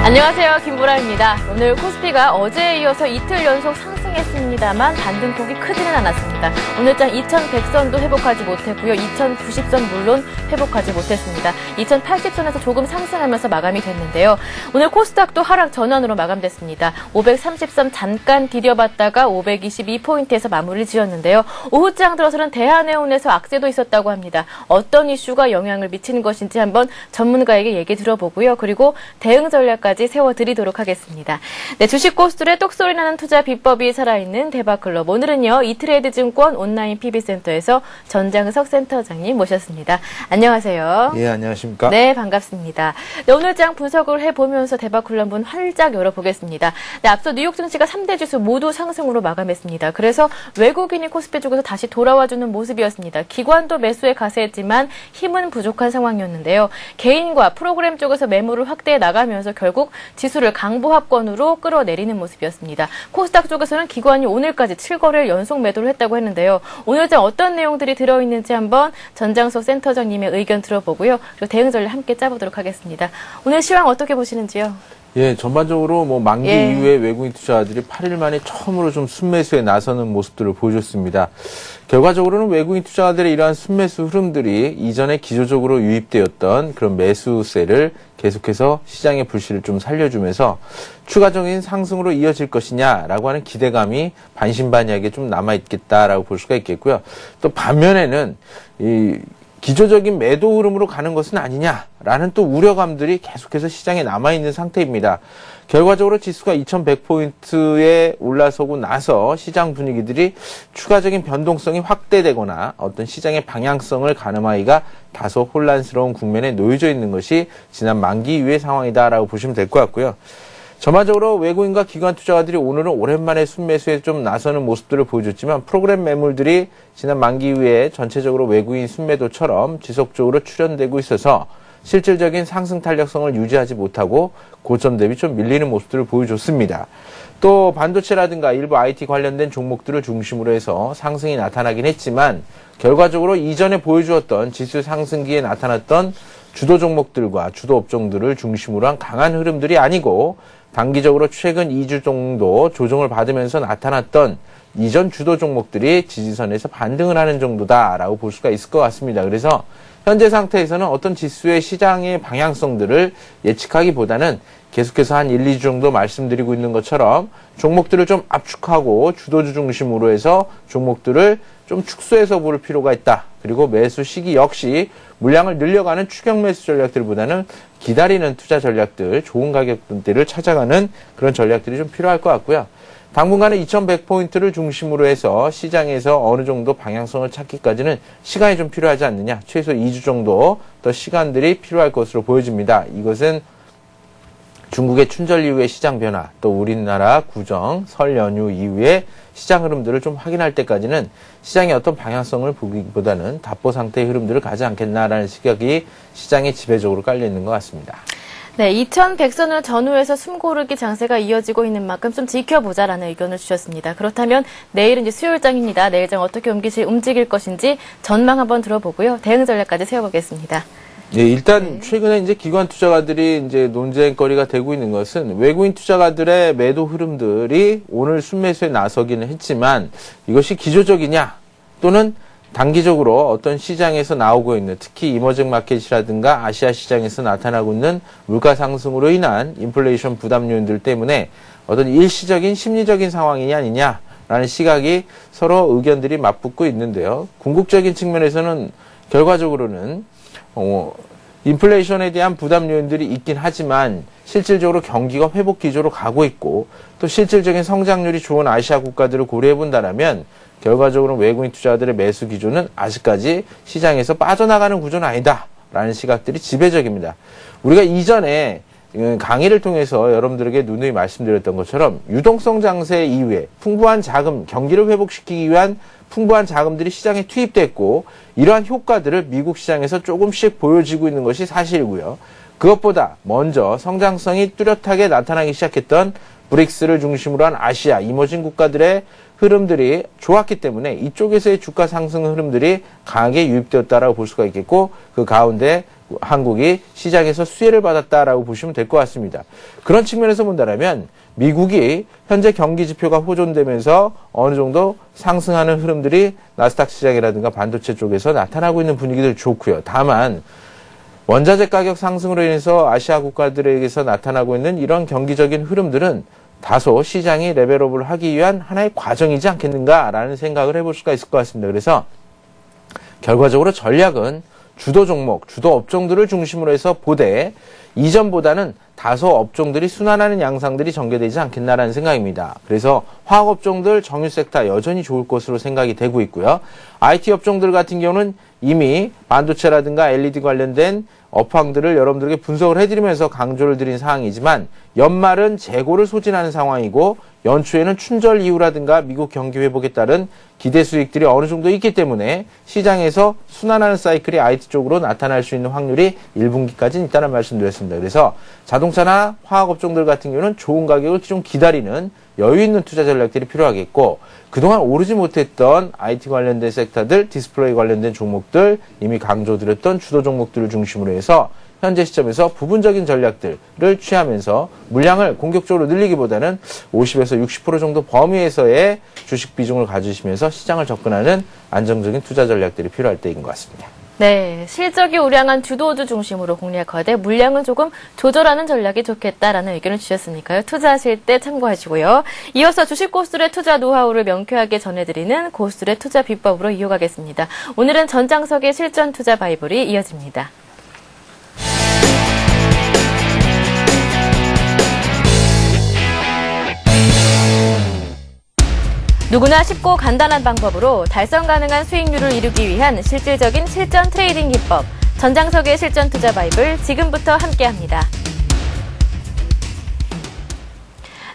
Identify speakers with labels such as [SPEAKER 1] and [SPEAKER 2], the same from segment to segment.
[SPEAKER 1] 안녕하세요, 김보라입니다. 오늘 코스피가 어제에 이어서 이틀 연속 상승했습니다만 반등폭이 크지는 않았습니다. 오늘장 2100선도 회복하지 못했고요. 2090선 물론 회복하지 못했습니다. 2080선에서 조금 상승하면서 마감이 됐는데요. 오늘 코스닥도 하락 전환으로 마감됐습니다. 530선 잠깐 디뎌봤다가 522포인트에서 마무리를 지었는데요. 오후장 들어서는 대한해운에서 악재도 있었다고 합니다. 어떤 이슈가 영향을 미치는 것인지 한번 전문가에게 얘기 들어보고요. 그리고 대응 전략까지 세워드리도록 하겠습니다. 네, 주식 고수들의 똑소리 나는 투자 비법이 살아있는 대박클럽. 오늘은요, 이트레이드 증권 온라인 PB센터에서 전장석 센터장님 모셨습니다. 안녕하세요.
[SPEAKER 2] 예, 안녕하십니까?
[SPEAKER 1] 네, 반갑습니다. 네, 오늘장 분석을 해보면서 대박클럽 문 활짝 열어보겠습니다. 네, 앞서 뉴욕 증시가 3대 지수 모두 상승으로 마감했습니다. 그래서 외국인이 코스피 쪽에서 다시 돌아와주는 모습이었습니다. 기관도 매수에 가세했지만 힘은 부족한 상황이었는데요. 개인과 프로그램 쪽에서 매물을 확대해 나가면서 결국 지수를 강보합권으로 끌어내리는 모습이었습니다. 코스닥 쪽에서는 기관이 오늘까지 7거래를 연속 매도를 했다고 했는데요. 오늘장 어떤 내용들이 들어있는지 한번 전장석 센터장님의 의견 들어보고요. 그리고 대응 전략 함께 짜보도록 하겠습니다. 오늘 시황 어떻게 보시는지요?
[SPEAKER 2] 예, 전반적으로 만기 이후에 외국인 투자자들이 8일 만에 처음으로 좀 순매수에 나서는 모습들을 보여줬습니다. 결과적으로는 외국인 투자자들의 이러한 순매수 흐름들이 이전에 기조적으로 유입되었던 그런 매수세를 계속해서 시장의 불씨를 좀 살려주면서 추가적인 상승으로 이어질 것이냐라고 하는 기대감이 반신반의하게 좀 남아있겠다라고 볼 수가 있겠고요. 또 반면에는 기조적인 매도 흐름으로 가는 것은 아니냐라는 또 우려감들이 계속해서 시장에 남아있는 상태입니다. 결과적으로 지수가 2100포인트에 올라서고 나서 시장 분위기들이 추가적인 변동성이 확대되거나 어떤 시장의 방향성을 가늠하기가 다소 혼란스러운 국면에 놓여져 있는 것이 지난 만기 이후의 상황이다라고 보시면 될 것 같고요. 전반적으로 외국인과 기관 투자자들이 오늘은 오랜만에 순매수에 좀 나서는 모습들을 보여줬지만 프로그램 매물들이 지난 만기 이후에 전체적으로 외국인 순매도처럼 지속적으로 출현되고 있어서 실질적인 상승 탄력성을 유지하지 못하고 고점 대비 좀 밀리는 모습들을 보여줬습니다. 또 반도체라든가 일부 IT 관련된 종목들을 중심으로 해서 상승이 나타나긴 했지만 결과적으로 이전에 보여주었던 지수 상승기에 나타났던 주도 종목들과 주도 업종들을 중심으로 한 강한 흐름들이 아니고 단기적으로 최근 2주 정도 조정을 받으면서 나타났던 이전 주도 종목들이 지지선에서 반등을 하는 정도다라고 볼 수가 있을 것 같습니다. 그래서 현재 상태에서는 어떤 지수의 시장의 방향성들을 예측하기보다는 계속해서 한 1, 2주 정도 말씀드리고 있는 것처럼 종목들을 좀 압축하고 주도주 중심으로 해서 종목들을 좀 축소해서 볼 필요가 있다. 그리고 매수 시기 역시 물량을 늘려가는 추격 매수 전략들보다는 기다리는 투자 전략들, 좋은 가격대를 찾아가는 그런 전략들이 좀 필요할 것 같고요. 당분간은 2100포인트를 중심으로 해서 시장에서 어느 정도 방향성을 찾기까지는 시간이 좀 필요하지 않느냐. 최소 2주 정도 더 시간들이 필요할 것으로 보여집니다. 이것은 중국의 춘절 이후의 시장 변화, 또 우리나라 구정, 설 연휴 이후의 시장 흐름들을 좀 확인할 때까지는 시장의 어떤 방향성을 보기보다는 답보 상태의 흐름들을 가지 않겠나라는 시각이 시장에 지배적으로 깔려 있는 것 같습니다.
[SPEAKER 1] 네, 2100선을 전후해서 숨고르기 장세가 이어지고 있는 만큼 좀 지켜보자라는 의견을 주셨습니다. 그렇다면 내일은 이제 수요일장입니다. 내일장 어떻게 움직일 것인지 전망 한번 들어보고요. 대응 전략까지 세워보겠습니다.
[SPEAKER 2] 예, 일단 최근에 이제 기관 투자가들이 이제 논쟁거리가 되고 있는 것은 외국인 투자가들의 매도 흐름들이 오늘 순매수에 나서기는 했지만 이것이 기조적이냐 또는 단기적으로 어떤 시장에서 나오고 있는 특히 이머징 마켓이라든가 아시아 시장에서 나타나고 있는 물가 상승으로 인한 인플레이션 부담 요인들 때문에 어떤 일시적인 심리적인 상황이 아니냐라는 시각이 서로 의견들이 맞붙고 있는데요. 궁극적인 측면에서는 결과적으로는 인플레이션에 대한 부담 요인들이 있긴 하지만 실질적으로 경기가 회복 기조로 가고 있고 또 실질적인 성장률이 좋은 아시아 국가들을 고려해 본다면 결과적으로 외국인 투자자들의 매수 기조는 아직까지 시장에서 빠져나가는 구조는 아니다라는 시각들이 지배적입니다. 우리가 이전에 강의를 통해서 여러분들에게 누누이 말씀드렸던 것처럼 유동성 장세 이후에 풍부한 자금, 경기를 회복시키기 위한 풍부한 자금들이 시장에 투입됐고 이러한 효과들을 미국 시장에서 조금씩 보여지고 있는 것이 사실이고요. 그것보다 먼저 성장성이 뚜렷하게 나타나기 시작했던 브릭스를 중심으로 한 아시아, 이머징 국가들의 흐름들이 좋았기 때문에 이쪽에서의 주가 상승 흐름들이 강하게 유입되었다라고 볼 수가 있겠고 그 가운데 한국이 시장에서 수혜를 받았다라고 보시면 될 것 같습니다. 그런 측면에서 본다면 미국이 현재 경기 지표가 호전되면서 어느 정도 상승하는 흐름들이 나스닥 시장이라든가 반도체 쪽에서 나타나고 있는 분위기들 좋고요. 다만 원자재 가격 상승으로 인해서 아시아 국가들에게서 나타나고 있는 이런 경기적인 흐름들은 다소 시장이 레벨업을 하기 위한 하나의 과정이지 않겠는가라는 생각을 해볼 수가 있을 것 같습니다. 그래서 결과적으로 전략은 주도 종목, 주도 업종들을 중심으로 해서 보되 이전보다는 다소 업종들이 순환하는 양상들이 전개되지 않겠나라는 생각입니다. 그래서 화학 업종들, 정유 섹터 여전히 좋을 것으로 생각이 되고 있고요. IT 업종들 같은 경우는 이미 반도체라든가 LED 관련된 업황들을 여러분들에게 분석을 해드리면서 강조를 드린 사항이지만 연말은 재고를 소진하는 상황이고 연초에는 춘절 이후라든가 미국 경기 회복에 따른 기대 수익들이 어느 정도 있기 때문에 시장에서 순환하는 사이클이 IT 쪽으로 나타날 수 있는 확률이 1분기까지는 있다는 말씀드렸습니다. 그래서 자동차나 화학 업종들 같은 경우는 좋은 가격을 좀 기다리는 여유 있는 투자 전략들이 필요하겠고 그동안 오르지 못했던 IT 관련된 섹터들, 디스플레이 관련된 종목들, 이미 강조드렸던 주도 종목들을 중심으로 해서 현재 시점에서 부분적인 전략들을 취하면서 물량을 공격적으로 늘리기보다는 50에서 60% 정도 범위에서의 주식 비중을 가지시면서 시장을 접근하는 안정적인 투자 전략들이 필요할 때인 것 같습니다.
[SPEAKER 1] 네, 실적이 우량한 주도주 중심으로 공략하되 물량은 조금 조절하는 전략이 좋겠다라는 의견을 주셨으니까요. 투자하실 때 참고하시고요. 이어서 주식 고수들의 투자 노하우를 명쾌하게 전해드리는 고수들의 투자 비법으로 이어가겠습니다. 오늘은 전장석의 실전 투자 바이블이 이어집니다. 누구나 쉽고 간단한 방법으로 달성 가능한 수익률을 이루기 위한 실질적인 실전 트레이딩 기법, 전장석의 실전 투자 바이블 지금부터 함께합니다.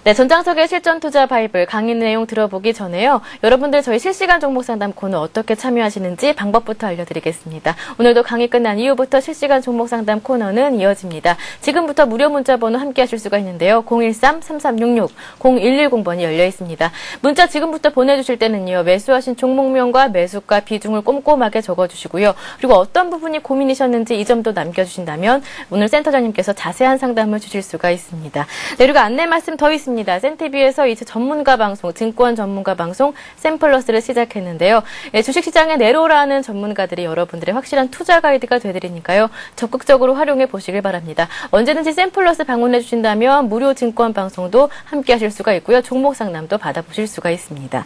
[SPEAKER 1] 네, 전장석의 실전 투자 바이블 강의 내용 들어보기 전에요. 여러분들 저희 실시간 종목 상담 코너 어떻게 참여하시는지 방법부터 알려드리겠습니다. 오늘도 강의 끝난 이후부터 실시간 종목 상담 코너는 이어집니다. 지금부터 무료 문자 번호 함께 하실 수가 있는데요. 013-3366-0110번이 열려 있습니다. 문자 지금부터 보내주실 때는요. 매수하신 종목명과 매수가 비중을 꼼꼼하게 적어주시고요. 그리고 어떤 부분이 고민이셨는지 이 점도 남겨주신다면 오늘 센터장님께서 자세한 상담을 주실 수가 있습니다. 네, 그리고 안내 말씀 더 있습니다. 센TV에서 이제 전문가 방송, 증권 전문가 방송 샘플러스를 시작했는데요. 주식시장에 내로라는 전문가들이 여러분들의 확실한 투자 가이드가 되드리니까요. 적극적으로 활용해 보시길 바랍니다. 언제든지 샘플러스 방문해 주신다면 무료 증권 방송도 함께 하실 수가 있고요. 종목 상담도 받아보실 수가 있습니다.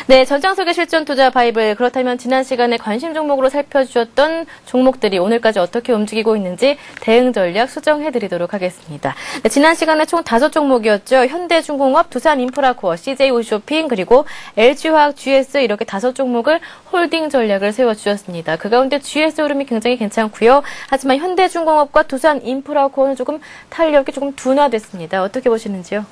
[SPEAKER 1] 네, 전장석의 실전 투자 바이블. 그렇다면 지난 시간에 관심 종목으로 살펴주셨던 종목들이 오늘까지 어떻게 움직이고 있는지 대응 전략 수정해 드리도록 하겠습니다. 네, 지난 시간에 총 5종목이었죠. 현대중공업, 두산인프라코어, CJ오쇼핑, 그리고 LG화학, GS 이렇게 5종목을 홀딩 전략을 세워주셨습니다. 그 가운데 GS 흐름이 굉장히 괜찮고요. 하지만 현대중공업과 두산인프라코어는 조금 탄력이 조금 둔화됐습니다. 어떻게 보시는지요?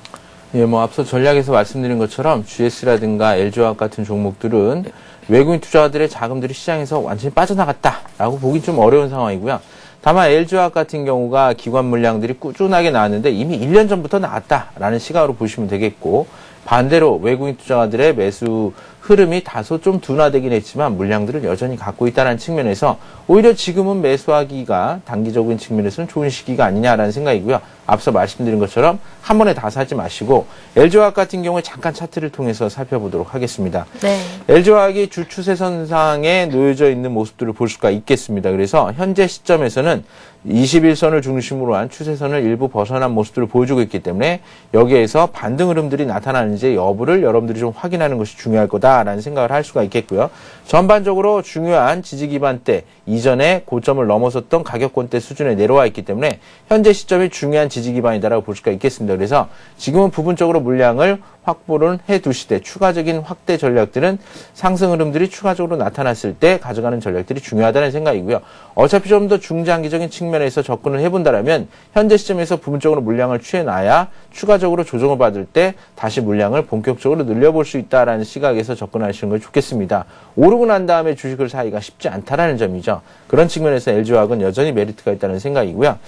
[SPEAKER 2] 예, 앞서 전략에서 말씀드린 것처럼 GS라든가 LG화학 같은 종목들은 외국인 투자자들의 자금들이 시장에서 완전히 빠져나갔다라고 보기 좀 어려운 상황이고요. 다만 LG화학 같은 경우가 기관 물량들이 꾸준하게 나왔는데 이미 1년 전부터 나왔다라는 시각으로 보시면 되겠고 반대로 외국인 투자자들의 매수 흐름이 다소 좀 둔화되긴 했지만 물량들을 여전히 갖고 있다는 측면에서 오히려 지금은 매수하기가 단기적인 측면에서는 좋은 시기가 아니냐라는 생각이고요. 앞서 말씀드린 것처럼 한 번에 다 사지 마시고 LG화학 같은 경우에 잠깐 차트를 통해서 살펴보도록 하겠습니다.
[SPEAKER 1] 네.
[SPEAKER 2] LG화학이 주 추세선상에 놓여져 있는 모습들을 볼 수가 있겠습니다. 그래서 현재 시점에서는 21선을 중심으로 한 추세선을 일부 벗어난 모습들을 보여주고 있기 때문에 여기에서 반등 흐름들이 나타나는지 여부를 여러분들이 좀 확인하는 것이 중요할 거다라는 생각을 할 수가 있겠고요. 전반적으로 중요한 지지 기반대 이전에 고점을 넘어섰던 가격권대 수준에 내려와 있기 때문에 현재 시점이 중요한 지지 기반이다라고 볼 수가 있겠습니다. 그래서 지금은 부분적으로 물량을 확보를 해두시되 추가적인 확대 전략들은 상승 흐름들이 추가적으로 나타났을 때 가져가는 전략들이 중요하다는 생각이고요. 어차피 좀 더 중장기적인 측면에서 접근을 해본다면 현재 시점에서 부분적으로 물량을 취해놔야 추가적으로 조정을 받을 때 다시 물량을 본격적으로 늘려볼 수 있다라는 시각에서 접근하시는 게 좋겠습니다. 오르고 난 다음에 주식을 사기가 쉽지 않다라는 점이죠. 그런 측면에서 LG화학은 여전히 메리트가 있다는 생각이고요.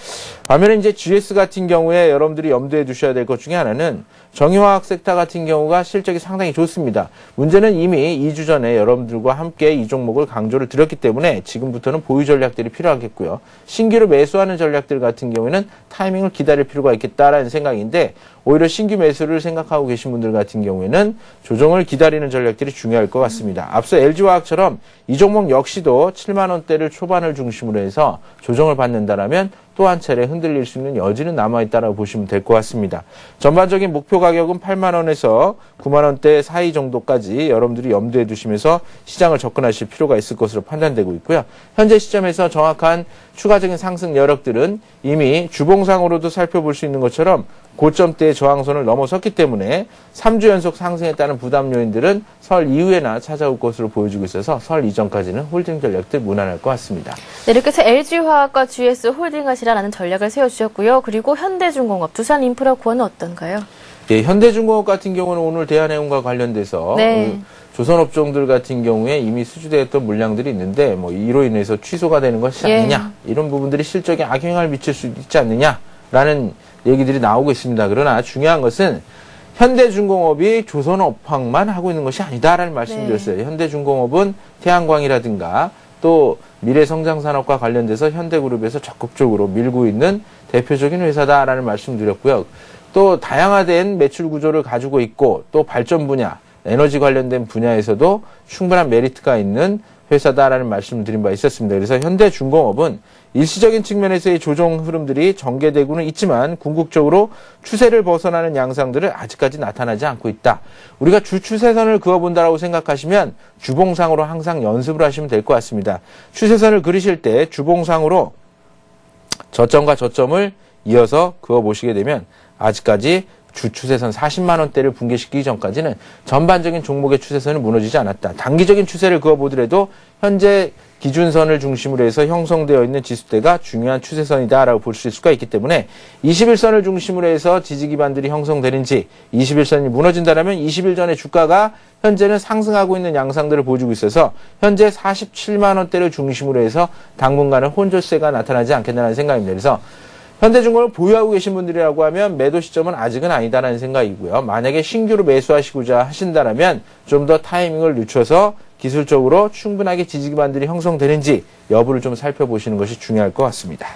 [SPEAKER 2] 반면에 이제 GS 같은 경우에 여러분들이 염두에 두셔야 될 것 중에 하나는 정유화학 섹터 같은 경우가 실적이 상당히 좋습니다. 문제는 이미 2주 전에 여러분들과 함께 이 종목을 강조를 드렸기 때문에 지금부터는 보유 전략들이 필요하겠고요. 신규로 매수하는 전략들 같은 경우에는 타이밍을 기다릴 필요가 있겠다라는 생각인데 오히려 신규 매수를 생각하고 계신 분들 같은 경우에는 조정을 기다리는 전략들이 중요할 것 같습니다. 앞서 LG화학처럼 이 종목 역시도 7만 원대를 초반을 중심으로 해서 조정을 받는다라면 또 한 차례 흔들릴 수 있는 여지는 남아있다라고 보시면 될 것 같습니다. 전반적인 목표 가격은 8만 원에서 9만 원대 사이 정도까지 여러분들이 염두에 두시면서 시장을 접근하실 필요가 있을 것으로 판단되고 있고요. 현재 시점에서 정확한 추가적인 상승 여력들은 이미 주봉상으로도 살펴볼 수 있는 것처럼 고점대의 저항선을 넘어섰기 때문에 3주 연속 상승에 따른 부담 요인들은 설 이후에나 찾아올 것으로 보여지고 있어서 설 이전까지는 홀딩 전략들 무난할 것 같습니다.
[SPEAKER 1] 네, 이렇게 해서 LG화학과 GS 홀딩 하시라는 전략을 세워주셨고요. 그리고 현대중공업, 두산인프라코어는 어떤가요?
[SPEAKER 2] 예, 현대중공업 같은 경우는 오늘 대한해운과 관련돼서
[SPEAKER 1] 네.
[SPEAKER 2] 조선업종들 같은 경우에 이미 수주되었던 물량들이 있는데 뭐 이로 인해서 취소가 되는 것이 아니냐 이런 부분들이 실적에 악영향을 미칠 수 있지 않느냐라는 얘기들이 나오고 있습니다. 그러나 중요한 것은 현대중공업이 조선업황만 하고 있는 것이 아니다라는 말씀드렸어요. 현대중공업은 태양광이라든가 또 미래성장산업과 관련돼서 현대그룹에서 적극적으로 밀고 있는 대표적인 회사다라는 말씀드렸고요. 또 다양화된 매출 구조를 가지고 있고 또 발전 분야, 에너지 관련된 분야에서도 충분한 메리트가 있는 회사다라는 말씀을 드린 바 있었습니다. 그래서 현대중공업은 일시적인 측면에서의 조정 흐름들이 전개되고는 있지만 궁극적으로 추세를 벗어나는 양상들은 아직까지 나타나지 않고 있다. 우리가 주 추세선을 그어본다라고 생각하시면 주봉상으로 항상 연습을 하시면 될 것 같습니다. 추세선을 그리실 때 주봉상으로 저점과 저점을 이어서 그어보시게 되면 아직까지 주 추세선 40만 원대를 붕괴시키기 전까지는 전반적인 종목의 추세선은 무너지지 않았다. 단기적인 추세를 그어보더라도 현재 기준선을 중심으로 해서 형성되어 있는 지수대가 중요한 추세선이다라고 볼 수 있을 수가 있기 때문에 21선을 중심으로 해서 지지 기반들이 형성되는지 21선이 무너진다면 20일 전에 주가가 현재는 상승하고 있는 양상들을 보여주고 있어서 현재 47만 원대를 중심으로 해서 당분간은 혼조세가 나타나지 않겠다는 생각입니다. 그래서 현대중공업을 보유하고 계신 분들이라고 하면 매도 시점은 아직은 아니다라는 생각이고요. 만약에 신규로 매수하시고자 하신다면 좀 더 타이밍을 늦춰서 기술적으로 충분하게 지지 기반들이 형성되는지 여부를 좀 살펴보시는 것이 중요할 것 같습니다.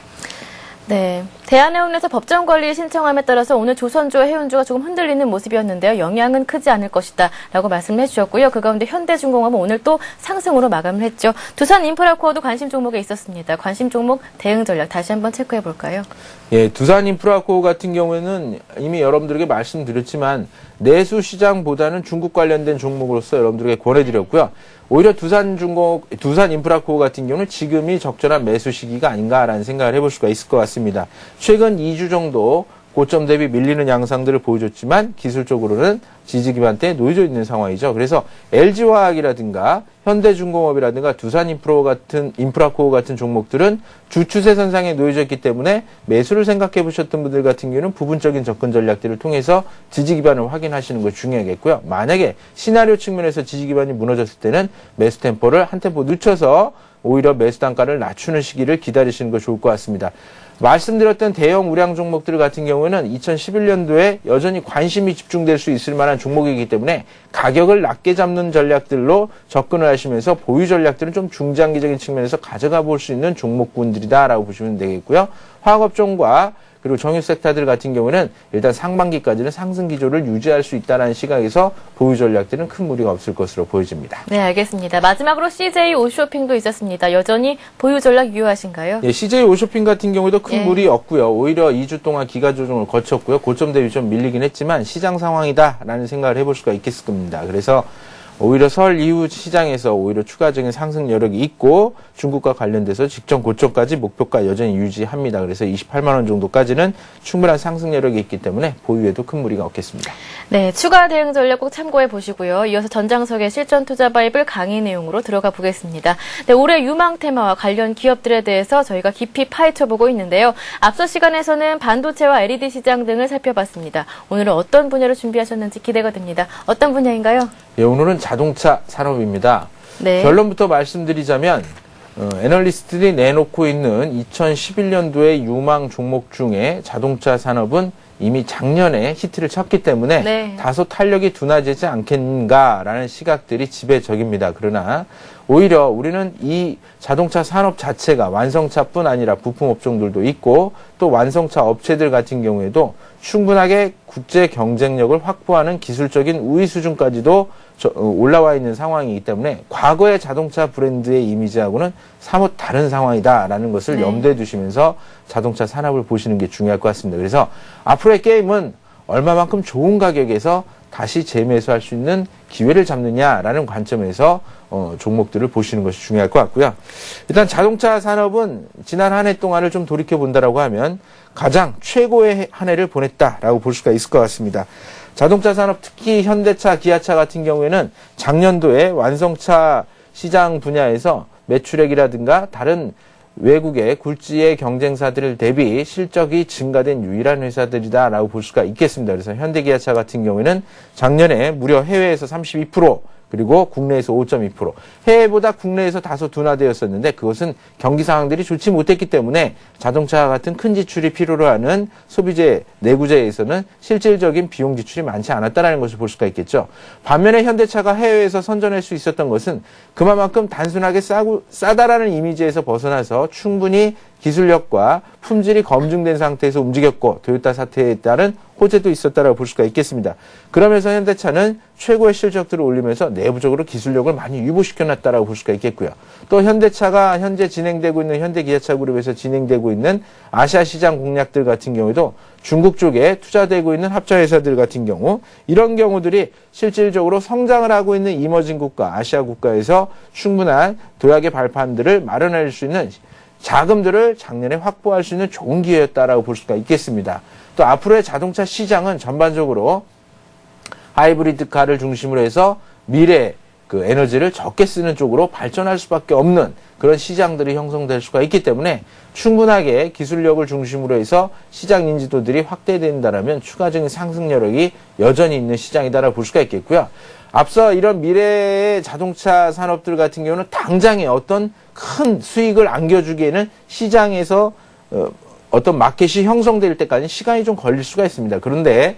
[SPEAKER 1] 네, 대한해운에서 법정 관리 신청함에 따라서 오늘 조선주와 해운주가 조금 흔들리는 모습이었는데요. 영향은 크지 않을 것이다 라고 말씀을 해주셨고요. 그 가운데 현대중공업은 오늘 또 상승으로 마감을 했죠. 두산인프라코어도 관심 종목에 있었습니다. 관심 종목 대응 전략 다시 한번 체크해 볼까요? 예,
[SPEAKER 2] 두산인프라코어 같은 경우에는 이미 여러분들에게 말씀드렸지만 내수 시장보다는 중국 관련된 종목으로서 여러분들에게 권해드렸고요. 오히려 두산인프라코어 같은 경우는 지금이 적절한 매수 시기가 아닌가라는 생각을 해볼 수가 있을 것 같습니다. 최근 2주 정도 고점 대비 밀리는 양상들을 보여줬지만 기술적으로는 지지 기반대에 놓여져 있는 상황이죠. 그래서 LG화학이라든가 현대중공업이라든가 두산인프라코어 같은 종목들은 주추세선상에 놓여져 있기 때문에 매수를 생각해 보셨던 분들 같은 경우는 부분적인 접근 전략들을 통해서 지지 기반을 확인하시는 것이 중요하겠고요. 만약에 시나리오 측면에서 지지 기반이 무너졌을 때는 매수 템포를 한 템포 늦춰서 오히려 매수 단가를 낮추는 시기를 기다리시는 것이 좋을 것 같습니다. 말씀드렸던 대형 우량 종목들 같은 경우는 2011년도에 여전히 관심이 집중될 수 있을 만한 종목이기 때문에 가격을 낮게 잡는 전략들로 접근을 하시면서 보유 전략들은 좀 중장기적인 측면에서 가져가 볼 수 있는 종목군들이다라고 보시면 되겠고요. 화학업종과 그리고 정유 섹터들 같은 경우는 일단 상반기까지는 상승 기조를 유지할 수 있다는 시각에서 보유 전략들은 큰 무리가 없을 것으로 보여집니다.
[SPEAKER 1] 네, 알겠습니다. 마지막으로 CJ 오쇼핑도 있었습니다. 여전히 보유 전략 유효하신가요?
[SPEAKER 2] 예, CJ 오쇼핑 같은 경우에도 큰 무리 없고요. 오히려 2주 동안 기가 조정을 거쳤고요. 고점 대비 좀 밀리긴 했지만 시장 상황이다라는 생각을 해볼 수가 있겠을 겁니다. 그래서 오히려 설 이후 시장에서 오히려 추가적인 상승 여력이 있고 중국과 관련돼서 직전 고점까지 목표가 여전히 유지합니다. 그래서 28만 원 정도까지는 충분한 상승 여력이 있기 때문에 보유에도 큰 무리가 없겠습니다. 네,
[SPEAKER 1] 추가 대응 전략 꼭 참고해 보시고요. 이어서 전장석의 실전 투자 바이블 강의 내용으로 들어가 보겠습니다. 네, 올해 유망 테마와 관련 기업들에 대해서 저희가 깊이 파헤쳐 보고 있는데요. 앞서 시간에서는 반도체와 LED 시장 등을 살펴봤습니다. 오늘은 어떤 분야로 준비하셨는지 기대가 됩니다. 어떤 분야인가요?
[SPEAKER 2] 예, 오늘은 자동차 산업입니다.
[SPEAKER 1] 네.
[SPEAKER 2] 결론부터 말씀드리자면 애널리스트들이 내놓고 있는 2011년도의 유망 종목 중에 자동차 산업은 이미 작년에 히트를 쳤기 때문에
[SPEAKER 1] 네.
[SPEAKER 2] 다소 탄력이 둔화되지 않겠는가라는 시각들이 지배적입니다. 그러나 오히려 우리는 이 자동차 산업 자체가 완성차뿐 아니라 부품 업종들도 있고 또 완성차 업체들 같은 경우에도 충분하게 국제 경쟁력을 확보하는 기술적인 우위 수준까지도 올라와 있는 상황이기 때문에 과거의 자동차 브랜드의 이미지하고는 사뭇 다른 상황이다라는 것을
[SPEAKER 1] 네.
[SPEAKER 2] 염두에 두시면서 자동차 산업을 보시는 게 중요할 것 같습니다. 그래서 앞으로의 게임은 얼마만큼 좋은 가격에서 다시 재매수할 수 있는 기회를 잡느냐라는 관점에서 종목들을 보시는 것이 중요할 것 같고요. 일단 자동차 산업은 지난 한 해 동안을 좀 돌이켜 본다라고 하면 가장 최고의 한 해를 보냈다라고 볼 수가 있을 것 같습니다. 자동차 산업 특히 현대차, 기아차 같은 경우에는 작년도에 완성차 시장 분야에서 매출액이라든가 다른 외국의 굴지의 경쟁사들 대비 실적이 증가된 유일한 회사들이다라고 볼 수가 있겠습니다. 그래서 현대기아차 같은 경우에는 작년에 무려 해외에서 32%, 그리고 국내에서 5.2%. 해외보다 국내에서 다소 둔화되었었는데 그것은 경기 상황들이 좋지 못했기 때문에 자동차 같은 큰 지출이 필요로 하는 소비재, 내구재에서는 실질적인 비용 지출이 많지 않았다는 것을 볼 수가 있겠죠. 반면에 현대차가 해외에서 선전할 수 있었던 것은 그만큼 단순하게 싸다라는 이미지에서 벗어나서 충분히 기술력과 품질이 검증된 상태에서 움직였고 토요타 사태에 따른 호재도 있었다고 볼 수가 있겠습니다. 그러면서 현대차는 최고의 실적들을 올리면서 내부적으로 기술력을 많이 유보시켜놨다고 볼 수가 있겠고요. 또 현대차가 현재 진행되고 있는 현대기아차 그룹에서 진행되고 있는 아시아 시장 공략들 같은 경우에도 중국 쪽에 투자되고 있는 합자회사들 같은 경우 이런 경우들이 실질적으로 성장을 하고 있는 이머징 국가, 아시아 국가에서 충분한 도약의 발판들을 마련할 수 있는 자금들을 작년에 확보할 수 있는 좋은 기회였다라고 볼 수가 있겠습니다. 또 앞으로의 자동차 시장은 전반적으로 하이브리드카를 중심으로 해서 미래 그 에너지를 적게 쓰는 쪽으로 발전할 수밖에 없는 그런 시장들이 형성될 수가 있기 때문에 충분하게 기술력을 중심으로 해서 시장 인지도들이 확대된다면 추가적인 상승 여력이 여전히 있는 시장이다라고 볼 수가 있겠고요. 앞서 이런 미래의 자동차 산업들 같은 경우는 당장에 어떤 큰 수익을 안겨주기에는 시장에서 어떤 마켓이 형성될 때까지 시간이 좀 걸릴 수가 있습니다. 그런데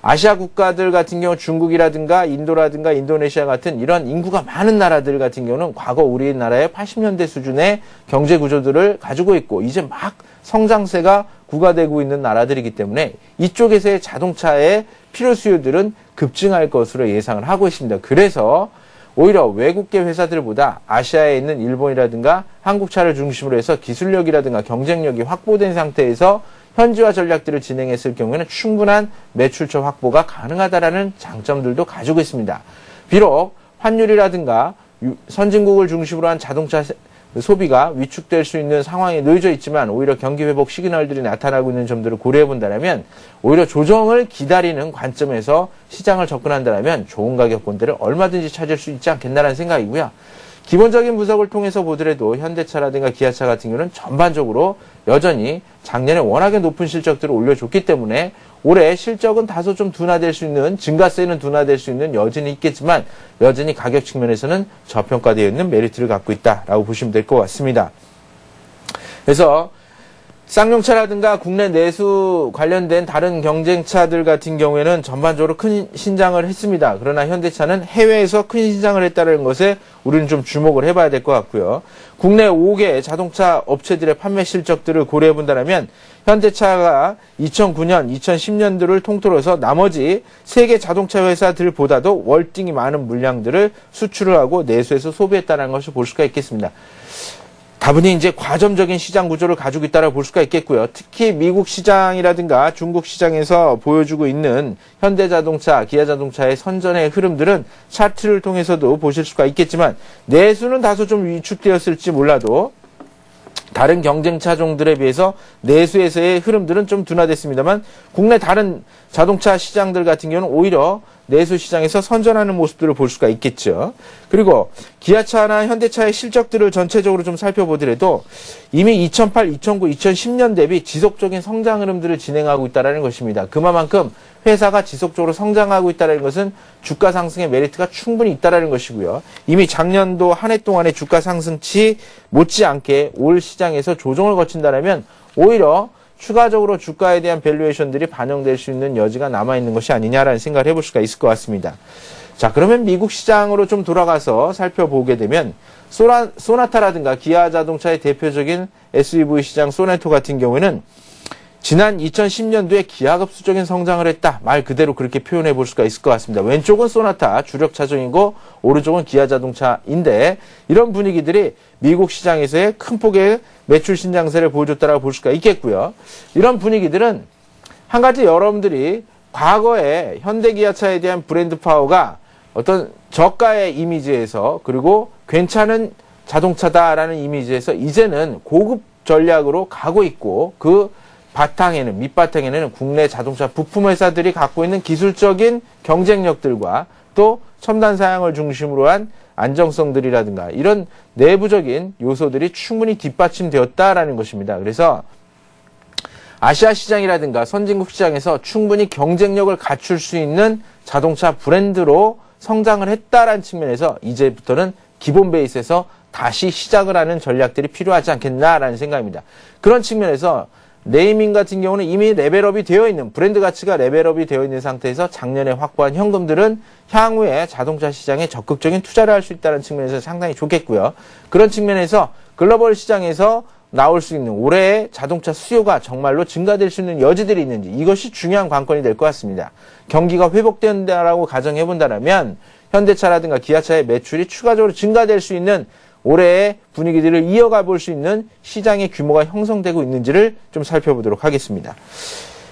[SPEAKER 2] 아시아 국가들 같은 경우 중국이라든가 인도라든가 인도네시아 같은 이런 인구가 많은 나라들 같은 경우는 과거 우리나라의 80년대 수준의 경제 구조들을 가지고 있고 이제 막 성장세가 구가되고 있는 나라들이기 때문에 이쪽에서의 자동차의 필요 수요들은 급증할 것으로 예상을 하고 있습니다. 그래서 오히려 외국계 회사들보다 아시아에 있는 일본이라든가 한국차를 중심으로 해서 기술력이라든가 경쟁력이 확보된 상태에서 현지화 전략들을 진행했을 경우에는 충분한 매출처 확보가 가능하다라는 장점들도 가지고 있습니다. 비록 환율이라든가 선진국을 중심으로 한 자동차 소비가 위축될 수 있는 상황에 놓여져 있지만 오히려 경기 회복 시그널들이 나타나고 있는 점들을 고려해 본다면 오히려 조정을 기다리는 관점에서 시장을 접근한다면 좋은 가격권대를 얼마든지 찾을 수 있지 않겠나라는 생각이고요. 기본적인 분석을 통해서 보더라도 현대차라든가 기아차 같은 경우는 전반적으로 여전히 작년에 워낙에 높은 실적들을 올려줬기 때문에 올해 실적은 다소 좀 둔화될 수 있는, 증가세는 둔화될 수 있는 여전히 있겠지만 여전히 가격 측면에서는 저평가되어 있는 메리트를 갖고 있다라고 보시면 될 것 같습니다. 그래서 쌍용차라든가 국내 내수 관련된 다른 경쟁차들 같은 경우에는 전반적으로 큰 신장을 했습니다. 그러나 현대차는 해외에서 큰 신장을 했다는 것에 우리는 좀 주목을 해봐야 될 것 같고요. 국내 5개 자동차 업체들의 판매 실적들을 고려해 본다면 현대차가 2009년, 2010년도를 통틀어서 나머지 세계 자동차 회사들보다도 월등히 많은 물량들을 수출을 하고 내수해서 소비했다는 것을 볼 수가 있겠습니다. 다분히 이제 과점적인 시장 구조를 가지고 있다고 볼 수가 있겠고요. 특히 미국 시장이라든가 중국 시장에서 보여주고 있는 현대자동차, 기아자동차의 선전의 흐름들은 차트를 통해서도 보실 수가 있겠지만 내수는 다소 좀 위축되었을지 몰라도 다른 경쟁 차종들에 비해서 내수에서의 흐름들은 좀 둔화됐습니다만 국내 다른 자동차 시장들 같은 경우는 오히려 내수 시장에서 선전하는 모습들을 볼 수가 있겠죠. 그리고 기아차나 현대차의 실적들을 전체적으로 좀 살펴보더라도 이미 2008, 2009, 2010년 대비 지속적인 성장 흐름들을 진행하고 있다는 것입니다. 그만큼 회사가 지속적으로 성장하고 있다는 것은 주가 상승의 메리트가 충분히 있다는 것이고요. 이미 작년도 한 해 동안의 주가 상승치 못지않게 올 시장에서 조정을 거친다면 오히려 추가적으로 주가에 대한 밸류에이션들이 반영될 수 있는 여지가 남아있는 것이 아니냐라는 생각을 해볼 수가 있을 것 같습니다. 자, 그러면 미국 시장으로 좀 돌아가서 살펴보게 되면 소나타라든가 기아 자동차의 대표적인 SUV 시장 소네토 같은 경우에는 지난 2010년도에 기하급수적인 성장을 했다. 말 그대로 그렇게 표현해 볼 수가 있을 것 같습니다. 왼쪽은 소나타 주력 차종이고 오른쪽은 기아 자동차인데 이런 분위기들이 미국 시장에서의 큰 폭의 매출 신장세를 보여줬다라고 볼 수가 있겠고요. 이런 분위기들은 한 가지 여러분들이 과거에 현대기아차에 대한 브랜드 파워가 어떤 저가의 이미지에서 그리고 괜찮은 자동차다라는 이미지에서 이제는 고급 전략으로 가고 있고 그 바탕에는 밑바탕에는 국내 자동차 부품 회사들이 갖고 있는 기술적인 경쟁력들과 또 첨단 사양을 중심으로 한 안정성들이라든가 이런 내부적인 요소들이 충분히 뒷받침되었다라는 것입니다. 그래서 아시아 시장이라든가 선진국 시장에서 충분히 경쟁력을 갖출 수 있는 자동차 브랜드로 성장을 했다라는 측면에서 이제부터는 기본 베이스에서 다시 시작을 하는 전략들이 필요하지 않겠나라는 생각입니다. 그런 측면에서 네이밍 같은 경우는 이미 레벨업이 되어 있는 브랜드 가치가 레벨업이 되어 있는 상태에서 작년에 확보한 현금들은 향후에 자동차 시장에 적극적인 투자를 할 수 있다는 측면에서 상당히 좋겠고요. 그런 측면에서 글로벌 시장에서 나올 수 있는 올해의 자동차 수요가 정말로 증가될 수 있는 여지들이 있는지 이것이 중요한 관건이 될 것 같습니다. 경기가 회복된다라고 가정해 본다면 현대차라든가 기아차의 매출이 추가적으로 증가될 수 있는 올해의 분위기들을 이어가 볼 수 있는 시장의 규모가 형성되고 있는지를 좀 살펴보도록 하겠습니다.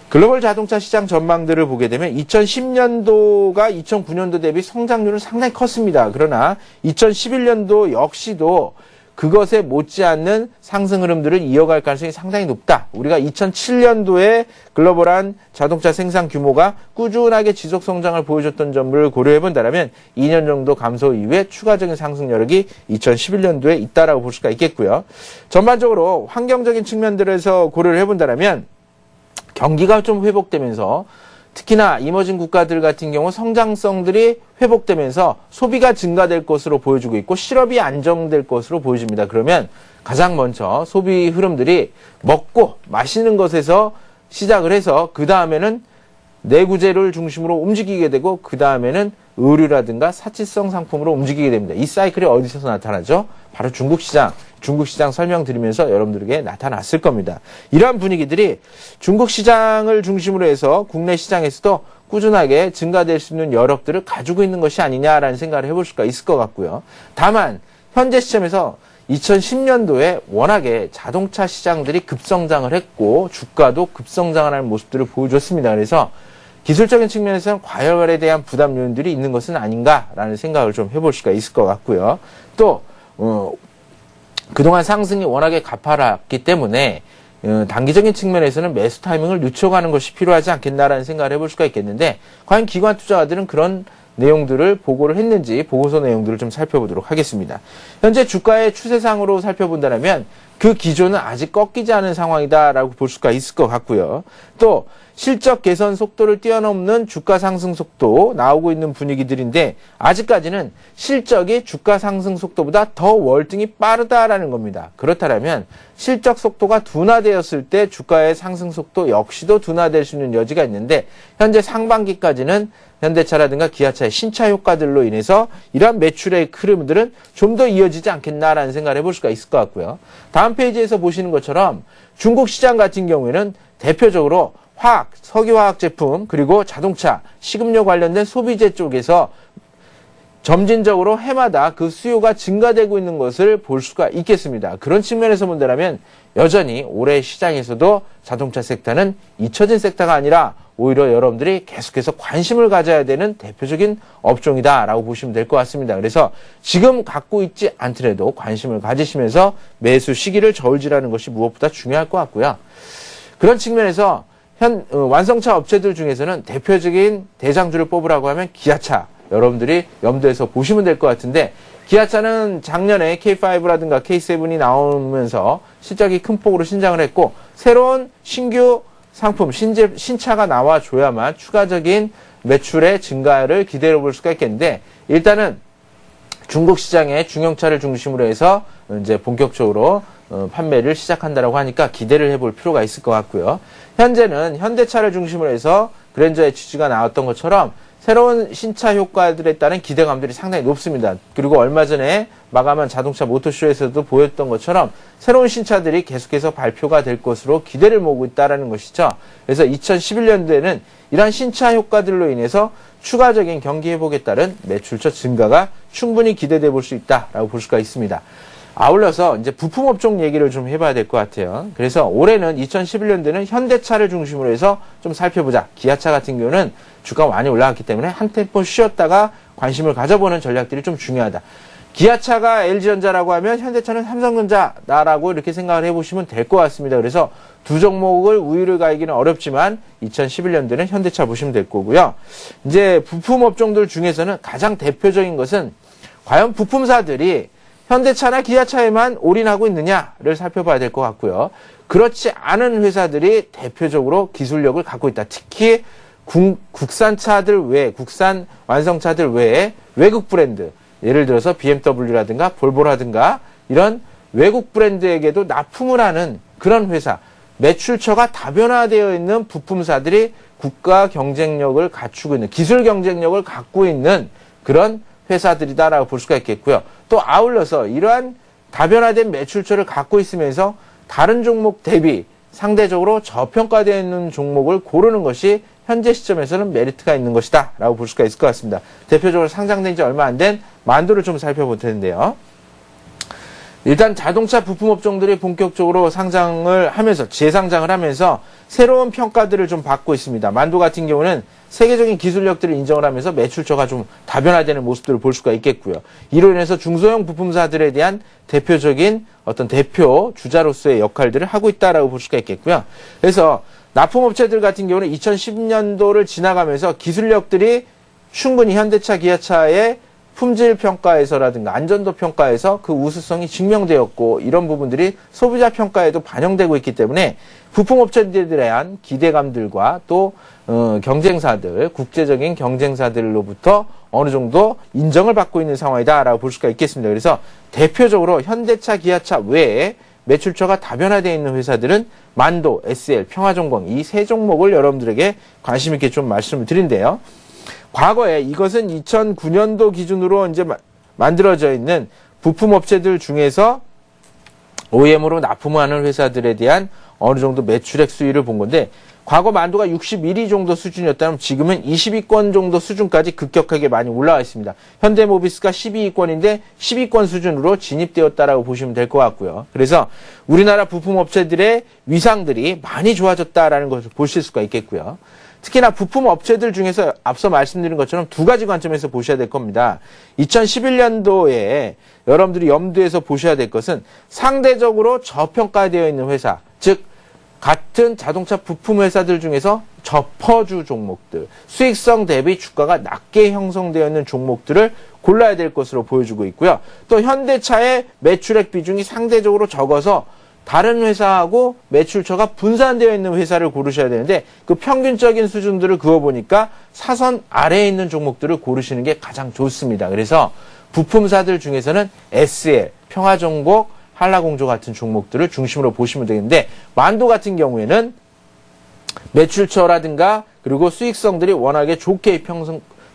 [SPEAKER 2] 글로벌 자동차 시장 전망들을 보게 되면 2010년도가 2009년도 대비 성장률은 상당히 컸습니다. 그러나 2011년도 역시도 그것에 못지않는 상승 흐름들을 이어갈 가능성이 상당히 높다. 우리가 2007년도에 글로벌한 자동차 생산 규모가 꾸준하게 지속 성장을 보여줬던 점을 고려해 본다면 2년 정도 감소 이후에 추가적인 상승 여력이 2011년도에 있다라고 볼 수가 있겠고요. 전반적으로 환경적인 측면들에서 고려를 해 본다면 경기가 좀 회복되면서 특히나 이머징 국가들 같은 경우 성장성들이 회복되면서 소비가 증가될 것으로 보여지고 있고 실업이 안정될 것으로 보여집니다. 그러면 가장 먼저 소비 흐름들이 먹고 마시는 것에서 시작을 해서 그 다음에는 내구재를 중심으로 움직이게 되고 그 다음에는 의류라든가 사치성 상품으로 움직이게 됩니다. 이 사이클이 어디서 나타나죠? 바로 중국 시장 설명드리면서 여러분들에게 나타났을 겁니다. 이러한 분위기들이 중국 시장을 중심으로 해서 국내 시장에서도 꾸준하게 증가될 수 있는 여력들을 가지고 있는 것이 아니냐라는 생각을 해볼 수가 있을 것 같고요. 다만 현재 시점에서 2010년도에 워낙에 자동차 시장들이 급성장을 했고 주가도 급성장을 하는 모습들을 보여줬습니다. 그래서 기술적인 측면에서는 과열에 대한 부담 요인들이 있는 것은 아닌가라는 생각을 좀 해볼 수가 있을 것 같고요. 또 그동안 상승이 워낙에 가파랐기 때문에 단기적인 측면에서는 매수 타이밍을 늦춰가는 것이 필요하지 않겠나라는 생각을 해볼 수가 있겠는데 과연 기관 투자자들은 그런 내용들을 보고를 했는지 보고서 내용들을 좀 살펴보도록 하겠습니다. 현재 주가의 추세상으로 살펴본다면 그 기조는 아직 꺾이지 않은 상황이다라고 볼 수가 있을 것 같고요. 또 실적 개선 속도를 뛰어넘는 주가 상승 속도 나오고 있는 분위기들인데 아직까지는 실적이 주가 상승 속도보다 더 월등히 빠르다라는 겁니다. 그렇다면 실적 속도가 둔화되었을 때 주가의 상승 속도 역시도 둔화될 수 있는 여지가 있는데 현재 상반기까지는 현대차라든가 기아차의 신차 효과들로 인해서 이러한 매출의 흐름들은 좀 더 이어지지 않겠나라는 생각을 해볼 수가 있을 것 같고요. 다음 페이지에서 보시는 것처럼 중국 시장 같은 경우에는 대표적으로 화학, 석유화학 제품, 그리고 자동차, 식음료 관련된 소비재 쪽에서 점진적으로 해마다 그 수요가 증가되고 있는 것을 볼 수가 있겠습니다. 그런 측면에서 본다면 여전히 올해 시장에서도 자동차 섹터는 잊혀진 섹터가 아니라 오히려 여러분들이 계속해서 관심을 가져야 되는 대표적인 업종이다라고 보시면 될 것 같습니다. 그래서 지금 갖고 있지 않더라도 관심을 가지시면서 매수 시기를 저울질하는 것이 무엇보다 중요할 것 같고요. 그런 측면에서 완성차 업체들 중에서는 대표적인 대장주를 뽑으라고 하면 기아차 여러분들이 염두에서 보시면 될 것 같은데 기아차는 작년에 K5라든가 K7이 나오면서 실적이 큰 폭으로 신장을 했고 새로운 신규 상품, 신차가 나와줘야만 추가적인 매출의 증가를 기대해 볼 수가 있겠는데 일단은 중국 시장의 중형차를 중심으로 해서 이제 본격적으로 판매를 시작한다라고 하니까 기대를 해볼 필요가 있을 것 같고요. 현재는 현대차를 중심으로 해서 그랜저의 취지가 나왔던 것처럼 새로운 신차 효과들에 따른 기대감들이 상당히 높습니다. 그리고 얼마 전에 마감한 자동차 모터쇼에서도 보였던 것처럼 새로운 신차들이 계속해서 발표가 될 것으로 기대를 모으고 있다는 것이죠. 그래서 2011년도에는 이러한 신차 효과들로 인해서 추가적인 경기 회복에 따른 매출처 증가가 충분히 기대돼 볼 수 있다라고 볼 수가 있습니다. 아울러서 이제 부품 업종 얘기를 좀 해봐야 될 것 같아요. 그래서 올해는 2011년도에는 현대차를 중심으로 해서 좀 살펴보자. 기아차 같은 경우는 주가가 많이 올라갔기 때문에 한 템포 쉬었다가 관심을 가져보는 전략들이 좀 중요하다. 기아차가 LG전자라고 하면 현대차는 삼성전자다라고 이렇게 생각을 해보시면 될 것 같습니다. 그래서 두 종목을 우위를 가기는 어렵지만 2011년도에는 현대차 보시면 될 거고요. 이제 부품 업종들 중에서는 가장 대표적인 것은 과연 부품사들이 현대차나 기아차에만 올인하고 있느냐를 살펴봐야 될 것 같고요. 그렇지 않은 회사들이 대표적으로 기술력을 갖고 있다. 특히 국산차들 외에, 국산 완성차들 외에 외국 브랜드, 예를 들어서 BMW라든가 볼보라든가 이런 외국 브랜드에게도 납품을 하는 그런 회사, 매출처가 다변화되어 있는 부품사들이 국가 경쟁력을 갖추고 있는, 기술 경쟁력을 갖고 있는 그런 회사들이다라고 볼 수가 있겠고요. 또 아울러서 이러한 다변화된 매출처를 갖고 있으면서 다른 종목 대비 상대적으로 저평가되어 있는 종목을 고르는 것이 현재 시점에서는 메리트가 있는 것이다 라고 볼 수가 있을 것 같습니다. 대표적으로 상장된 지 얼마 안 된 만도를 좀 살펴볼 텐데요. 일단 자동차 부품 업종들이 본격적으로 상장을 하면서, 재상장을 하면서 새로운 평가들을 좀 받고 있습니다. 만도 같은 경우는 세계적인 기술력들을 인정을 하면서 매출처가 좀 다변화되는 모습들을 볼 수가 있겠고요. 이로 인해서 중소형 부품사들에 대한 대표적인 어떤 대표 주자로서의 역할들을 하고 있다라고 볼 수가 있겠고요. 그래서 납품업체들 같은 경우는 2010년도를 지나가면서 기술력들이 충분히 현대차, 기아차의 품질 평가에서라든가 안전도 평가에서 그 우수성이 증명되었고, 이런 부분들이 소비자 평가에도 반영되고 있기 때문에 부품업체들에 대한 기대감들과 또 경쟁사들, 국제적인 경쟁사들로부터 어느 정도 인정을 받고 있는 상황이다라고 볼 수가 있겠습니다. 그래서 대표적으로 현대차, 기아차 외에 매출처가 다변화되어 있는 회사들은 만도, SL, 평화종공 이 세 종목을 여러분들에게 관심 있게 좀 말씀을 드린대요. 과거에 이것은 2009년도 기준으로 이제 만들어져 있는 부품 업체들 중에서 OEM으로 납품하는 회사들에 대한 어느 정도 매출액 수위를 본 건데, 과거 만도가 61위 정도 수준이었다면 지금은 20위권 정도 수준까지 급격하게 많이 올라와 있습니다. 현대모비스가 12위권인데 10위권 수준으로 진입되었다라고 보시면 될 것 같고요. 그래서 우리나라 부품 업체들의 위상들이 많이 좋아졌다라는 것을 보실 수가 있겠고요. 특히나 부품 업체들 중에서 앞서 말씀드린 것처럼 두 가지 관점에서 보셔야 될 겁니다. 2011년도에 여러분들이 염두에서 보셔야 될 것은 상대적으로 저평가되어 있는 회사, 즉 같은 자동차 부품 회사들 중에서 저퍼주 종목들, 수익성 대비 주가가 낮게 형성되어 있는 종목들을 골라야 될 것으로 보여주고 있고요. 또 현대차의 매출액 비중이 상대적으로 적어서 다른 회사하고 매출처가 분산되어 있는 회사를 고르셔야 되는데, 그 평균적인 수준들을 그어보니까 사선 아래에 있는 종목들을 고르시는 게 가장 좋습니다. 그래서 부품사들 중에서는 SL, 평화종복, 한라공조 같은 종목들을 중심으로 보시면 되겠는데, 만도 같은 경우에는 매출처라든가 그리고 수익성들이 워낙에 좋게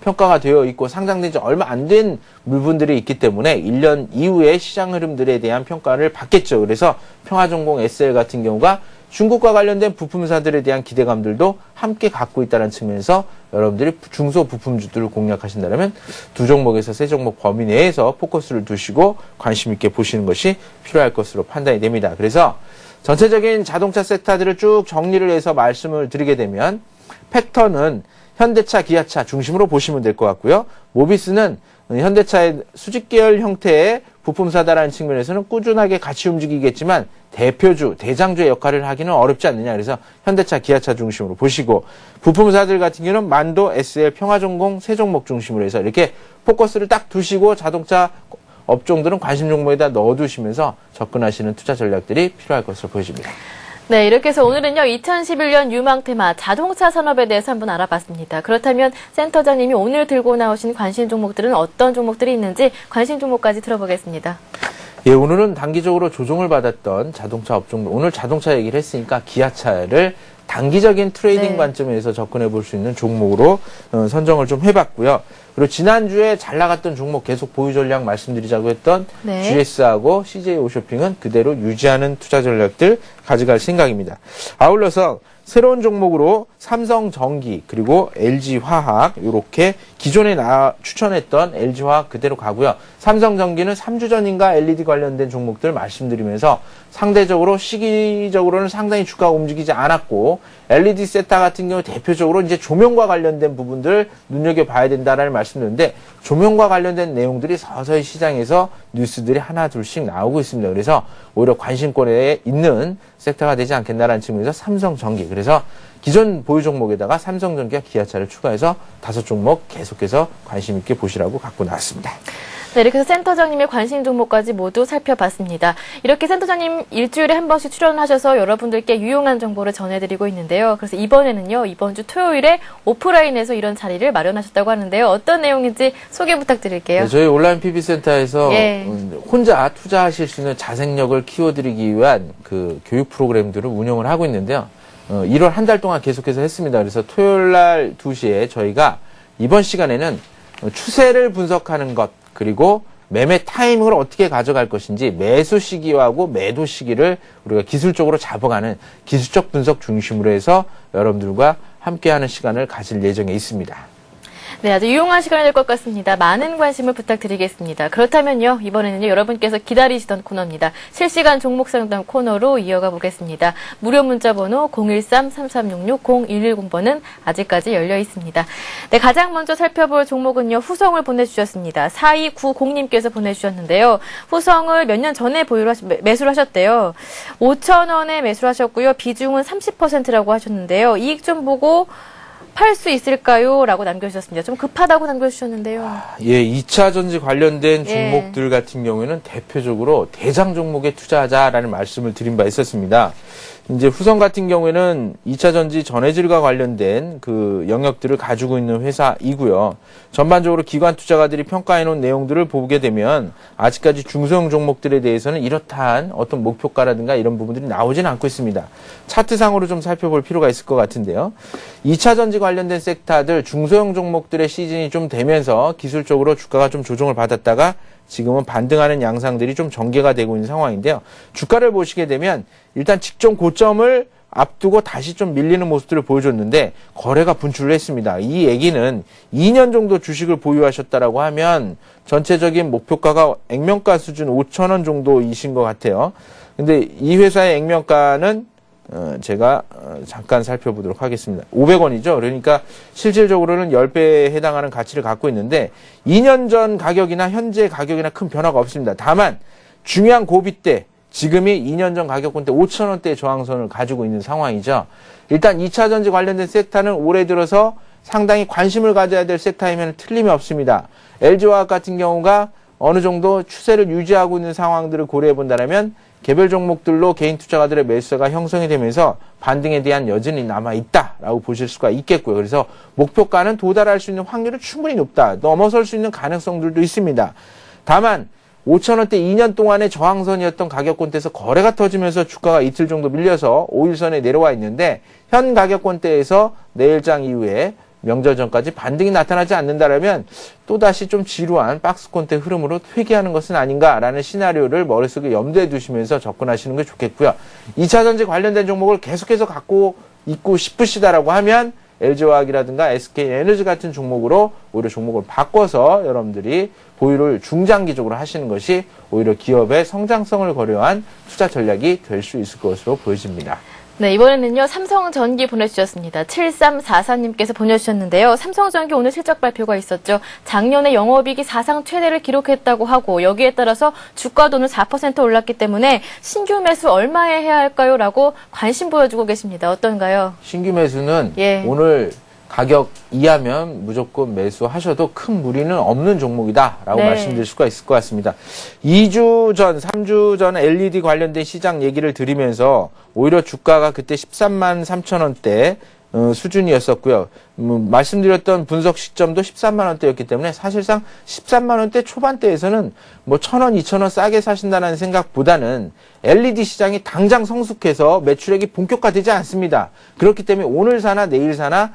[SPEAKER 2] 평가가 되어 있고 상장된 지 얼마 안 된 물분들이 있기 때문에 1년 이후의 시장 흐름들에 대한 평가를 받겠죠. 그래서 평화종공 SL 같은 경우가 중국과 관련된 부품사들에 대한 기대감들도 함께 갖고 있다는 측면에서 여러분들이 중소 부품주들을 공략하신다면 두 종목에서 세 종목 범위 내에서 포커스를 두시고 관심 있게 보시는 것이 필요할 것으로 판단이 됩니다. 그래서 전체적인 자동차 섹터들을 쭉 정리를 해서 말씀을 드리게 되면, 팩터는 현대차, 기아차 중심으로 보시면 될 것 같고요. 모비스는 현대차의 수직 계열 형태의 부품사다라는 측면에서는 꾸준하게 같이 움직이겠지만 대표주, 대장주의 역할을 하기는 어렵지 않느냐. 그래서 현대차, 기아차 중심으로 보시고, 부품사들 같은 경우는 만도, SL, 평화종공 세 종목 중심으로 해서 이렇게 포커스를 딱 두시고 자동차 업종들은 관심 종목에다 넣어두시면서 접근하시는 투자 전략들이 필요할 것으로 보여집니다.
[SPEAKER 1] 네, 이렇게 해서 오늘은요, 2011년 유망 테마 자동차 산업에 대해서 한번 알아봤습니다. 그렇다면 센터장님이 오늘 들고 나오신 관심 종목들은 어떤 종목들이 있는지 관심 종목까지 들어보겠습니다.
[SPEAKER 2] 예, 오늘은 단기적으로 조정을 받았던 자동차 업종, 오늘 자동차 얘기를 했으니까 기아차를 단기적인 트레이딩
[SPEAKER 1] 네.
[SPEAKER 2] 관점에서 접근해 볼 수 있는 종목으로 선정을 좀 해봤고요. 그리고 지난주에 잘 나갔던 종목 계속 보유 전략 말씀드리자고 했던
[SPEAKER 1] 네.
[SPEAKER 2] GS하고 CJ 오쇼핑은 그대로 유지하는 투자 전략들 가져갈 생각입니다. 아울러서 새로운 종목으로 삼성전기 그리고 LG화학 이렇게 기존에 추천했던 LG화학 그대로 가고요. 삼성전기는 3주 전인가 LED 관련된 종목들 말씀드리면서 상대적으로 시기적으로는 상당히 주가가 움직이지 않았고 LED 세타 같은 경우 대표적으로 이제 조명과 관련된 부분들 눈여겨봐야 된다라는 말씀드렸는데 조명과 관련된 내용들이 서서히 시장에서 뉴스들이 하나 둘씩 나오고 있습니다. 그래서 오히려 관심권에 있는 섹터가 되지 않겠나라는 측면에서 삼성전기 그래서 기존 보유 종목에다가 삼성전기와 기아차를 추가해서 5종목 계속해서 관심 있게 보시라고 갖고 나왔습니다.
[SPEAKER 1] 네, 이렇게 해서 센터장님의 관심 종목까지 모두 살펴봤습니다. 이렇게 센터장님 일주일에 한 번씩 출연하셔서 여러분들께 유용한 정보를 전해드리고 있는데요. 그래서 이번에는요, 이번 주 토요일에 오프라인에서 이런 자리를 마련하셨다고 하는데요. 어떤 내용인지 소개 부탁드릴게요.
[SPEAKER 2] 네, 저희 온라인 PB센터에서
[SPEAKER 1] 예.
[SPEAKER 2] 혼자 투자하실 수 있는 자생력을 키워드리기 위한 그 교육 프로그램들을 운영을 하고 있는데요. 1월 한 달 동안 계속해서 했습니다. 그래서 토요일 날 2시에 저희가 이번 시간에는 추세를 분석하는 것 그리고 매매 타이밍을 어떻게 가져갈 것인지 매수 시기하고 매도 시기를 우리가 기술적으로 잡아가는 기술적 분석 중심으로 해서 여러분들과 함께하는 시간을 가질 예정에 있습니다.
[SPEAKER 1] 네, 아주 유용한 시간이 될 것 같습니다. 많은 관심을 부탁드리겠습니다. 그렇다면요, 이번에는요, 여러분께서 기다리시던 코너입니다. 실시간 종목 상담 코너로 이어가 보겠습니다. 무료 문자 번호 013-3366-0110번은 아직까지 열려 있습니다. 네, 가장 먼저 살펴볼 종목은요, 후성을 보내주셨습니다. 4290님께서 보내주셨는데요. 후성을 몇 년 전에 매수를 하셨대요. 5,000원에 매수를 하셨고요. 비중은 30%라고 하셨는데요. 이익 좀 보고 팔 수 있을까요? 라고 남겨주셨습니다. 좀 급하다고 남겨주셨는데요.
[SPEAKER 2] 예, 2차 전지 관련된
[SPEAKER 1] 예.
[SPEAKER 2] 종목들 같은 경우에는 대표적으로 대장 종목에 투자하자라는 말씀을 드린 바 있었습니다. 이제 후성 같은 경우에는 2차 전지 전해질과 관련된 그 영역들을 가지고 있는 회사이고요. 전반적으로 기관 투자가들이 평가해 놓은 내용들을 보게 되면 아직까지 중소형 종목들에 대해서는 이렇다한 어떤 목표가라든가 이런 부분들이 나오진 않고 있습니다. 차트상으로 좀 살펴볼 필요가 있을 것 같은데요. 2차 전지 관련된 섹터들 중소형 종목들의 시즌이 좀 되면서 기술적으로 주가가 좀 조정을 받았다가 지금은 반등하는 양상들이 좀 전개가 되고 있는 상황인데요. 주가를 보시게 되면 일단 직전 고점을 앞두고 다시 좀 밀리는 모습들을 보여줬는데 거래가 분출을 했습니다. 이 얘기는 2년 정도 주식을 보유하셨다라고 하면 전체적인 목표가가 액면가 수준 5,000원 정도이신 것 같아요. 근데 이 회사의 액면가는 제가 잠깐 살펴보도록 하겠습니다. 500원이죠. 그러니까 실질적으로는 10배에 해당하는 가치를 갖고 있는데 2년 전 가격이나 현재 가격이나 큰 변화가 없습니다. 다만 중요한 고비 때 지금이 2년 전 가격권대 5,000원대의 저항선을 가지고 있는 상황이죠. 일단 2차 전지 관련된 섹터는 올해 들어서 상당히 관심을 가져야 될 섹터이면 틀림이 없습니다. LG화학 같은 경우가 어느 정도 추세를 유지하고 있는 상황들을 고려해 본다면 개별 종목들로 개인 투자가들의 매수가 형성이 되면서 반등에 대한 여전히 남아있다라고 보실 수가 있겠고요. 그래서 목표가는 도달할 수 있는 확률은 충분히 높다. 넘어설 수 있는 가능성들도 있습니다. 다만 5,000원대 2년 동안의 저항선이었던 가격권대에서 거래가 터지면서 주가가 이틀 정도 밀려서 5일선에 내려와 있는데 현 가격권대에서 내일장 이후에 명절 전까지 반등이 나타나지 않는다면 또다시 좀 지루한 박스권대 흐름으로 회귀하는 것은 아닌가라는 시나리오를 머릿속에 염두에 두시면서 접근하시는 게 좋겠고요. 2차 전지 관련된 종목을 계속해서 갖고 있고 싶으시다라고 하면 LG화학이라든가 SK에너지 같은 종목으로 오히려 종목을 바꿔서 여러분들이 보유를 중장기적으로 하시는 것이 오히려 기업의 성장성을 고려한 투자 전략이 될 수 있을 것으로 보여집니다.
[SPEAKER 1] 네, 이번에는요, 삼성전기 보내주셨습니다. 7344님께서 보내주셨는데요. 삼성전기 오늘 실적 발표가 있었죠. 작년에 영업이익이 사상 최대를 기록했다고 하고 여기에 따라서 주가도 오늘 4% 올랐기 때문에 신규 매수 얼마에 해야 할까요? 라고 관심 보여주고 계십니다. 어떤가요?
[SPEAKER 2] 신규 매수는
[SPEAKER 1] 예.
[SPEAKER 2] 오늘 가격 이하면 무조건 매수하셔도 큰 무리는 없는 종목이다라고
[SPEAKER 1] 네.
[SPEAKER 2] 말씀드릴 수가 있을 것 같습니다. 2주 전, 3주 전 LED 관련된 시장 얘기를 드리면서 오히려 주가가 그때 13만 3천 원대 수준이었었고요. 말씀드렸던 분석 시점도 13만 원대였기 때문에 사실상 13만 원대 초반대에서는 뭐 1,000원, 2,000원 싸게 사신다는 생각보다는 LED 시장이 당장 성숙해서 매출액이 본격화되지 않습니다. 그렇기 때문에 오늘 사나 내일 사나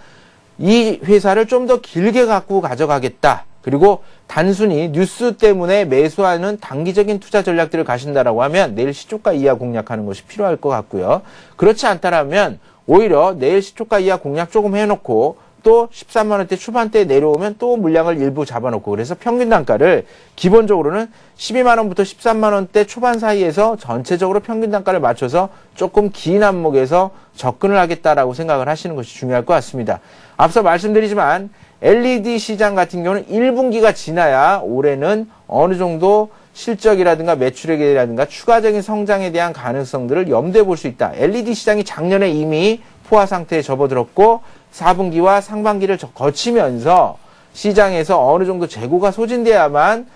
[SPEAKER 2] 이 회사를 좀 더 길게 갖고 가져가겠다. 그리고 단순히 뉴스 때문에 매수하는 단기적인 투자 전략들을 가신다라고 하면 내일 시초가 이하 공략하는 것이 필요할 것 같고요. 그렇지 않다라면 오히려 내일 시초가 이하 공략 조금 해놓고 또 13만 원대 초반대에 내려오면 또 물량을 일부 잡아놓고 그래서 평균 단가를 기본적으로는 12만 원부터 13만 원대 초반 사이에서 전체적으로 평균 단가를 맞춰서 조금 긴 안목에서 접근을 하겠다라고 생각을 하시는 것이 중요할 것 같습니다. 앞서 말씀드리지만 LED 시장 같은 경우는 1분기가 지나야 올해는 어느 정도 실적이라든가 매출액이라든가 추가적인 성장에 대한 가능성들을 염두에 볼 수 있다. LED 시장이 작년에 이미 포화 상태에 접어들었고 4분기와 상반기를 거치면서 시장에서 어느 정도 재고가 소진돼야만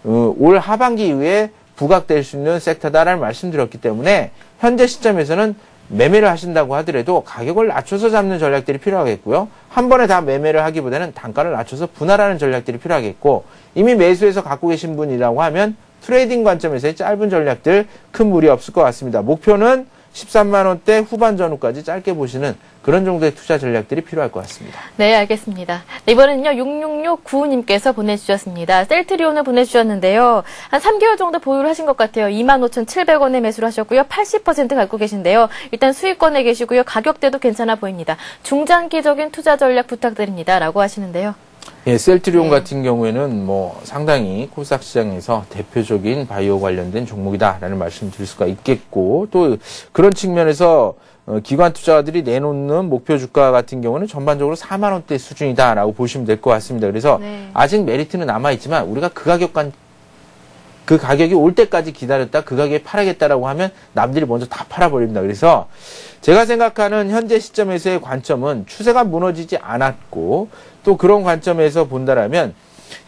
[SPEAKER 2] 올 하반기 이후에 부각될 수 있는 섹터다라는 말씀드렸기 때문에 현재 시점에서는 매매를 하신다고 하더라도 가격을 낮춰서 잡는 전략들이 필요하겠고요. 한 번에 다 매매를 하기보다는 단가를 낮춰서 분할하는 전략들이 필요하겠고 이미 매수해서 갖고 계신 분이라고 하면 트레이딩 관점에서의 짧은 전략들 큰 무리 없을 것 같습니다. 목표는 13만 원대 후반 전후까지 짧게 보시는 그런 정도의 투자 전략들이 필요할 것 같습니다.
[SPEAKER 1] 네, 알겠습니다. 이번에는요, 6669님께서 보내주셨습니다. 셀트리온을 보내주셨는데요. 한 3개월 정도 보유를 하신 것 같아요. 25,700원에 매수를 하셨고요. 80% 갖고 계신데요. 일단 수익권에 계시고요. 가격대도 괜찮아 보입니다. 중장기적인 투자 전략 부탁드립니다. 라고 하시는데요.
[SPEAKER 2] 예, 셀트리온 같은 경우에는 뭐 상당히 코스닥 시장에서 대표적인 바이오 관련된 종목이다라는 말씀 드릴 수가 있겠고 또 그런 측면에서 기관 투자자들이 내놓는 목표 주가 같은 경우는 전반적으로 4만 원대 수준이다라고 보시면 될 것 같습니다. 그래서 아직 메리트는 남아있지만 우리가 그 가격이 올 때까지 기다렸다 그 가격에 팔아야겠다라고 하면 남들이 먼저 다 팔아버립니다. 그래서 제가 생각하는 현재 시점에서의 관점은 추세가 무너지지 않았고 또 그런 관점에서 본다라면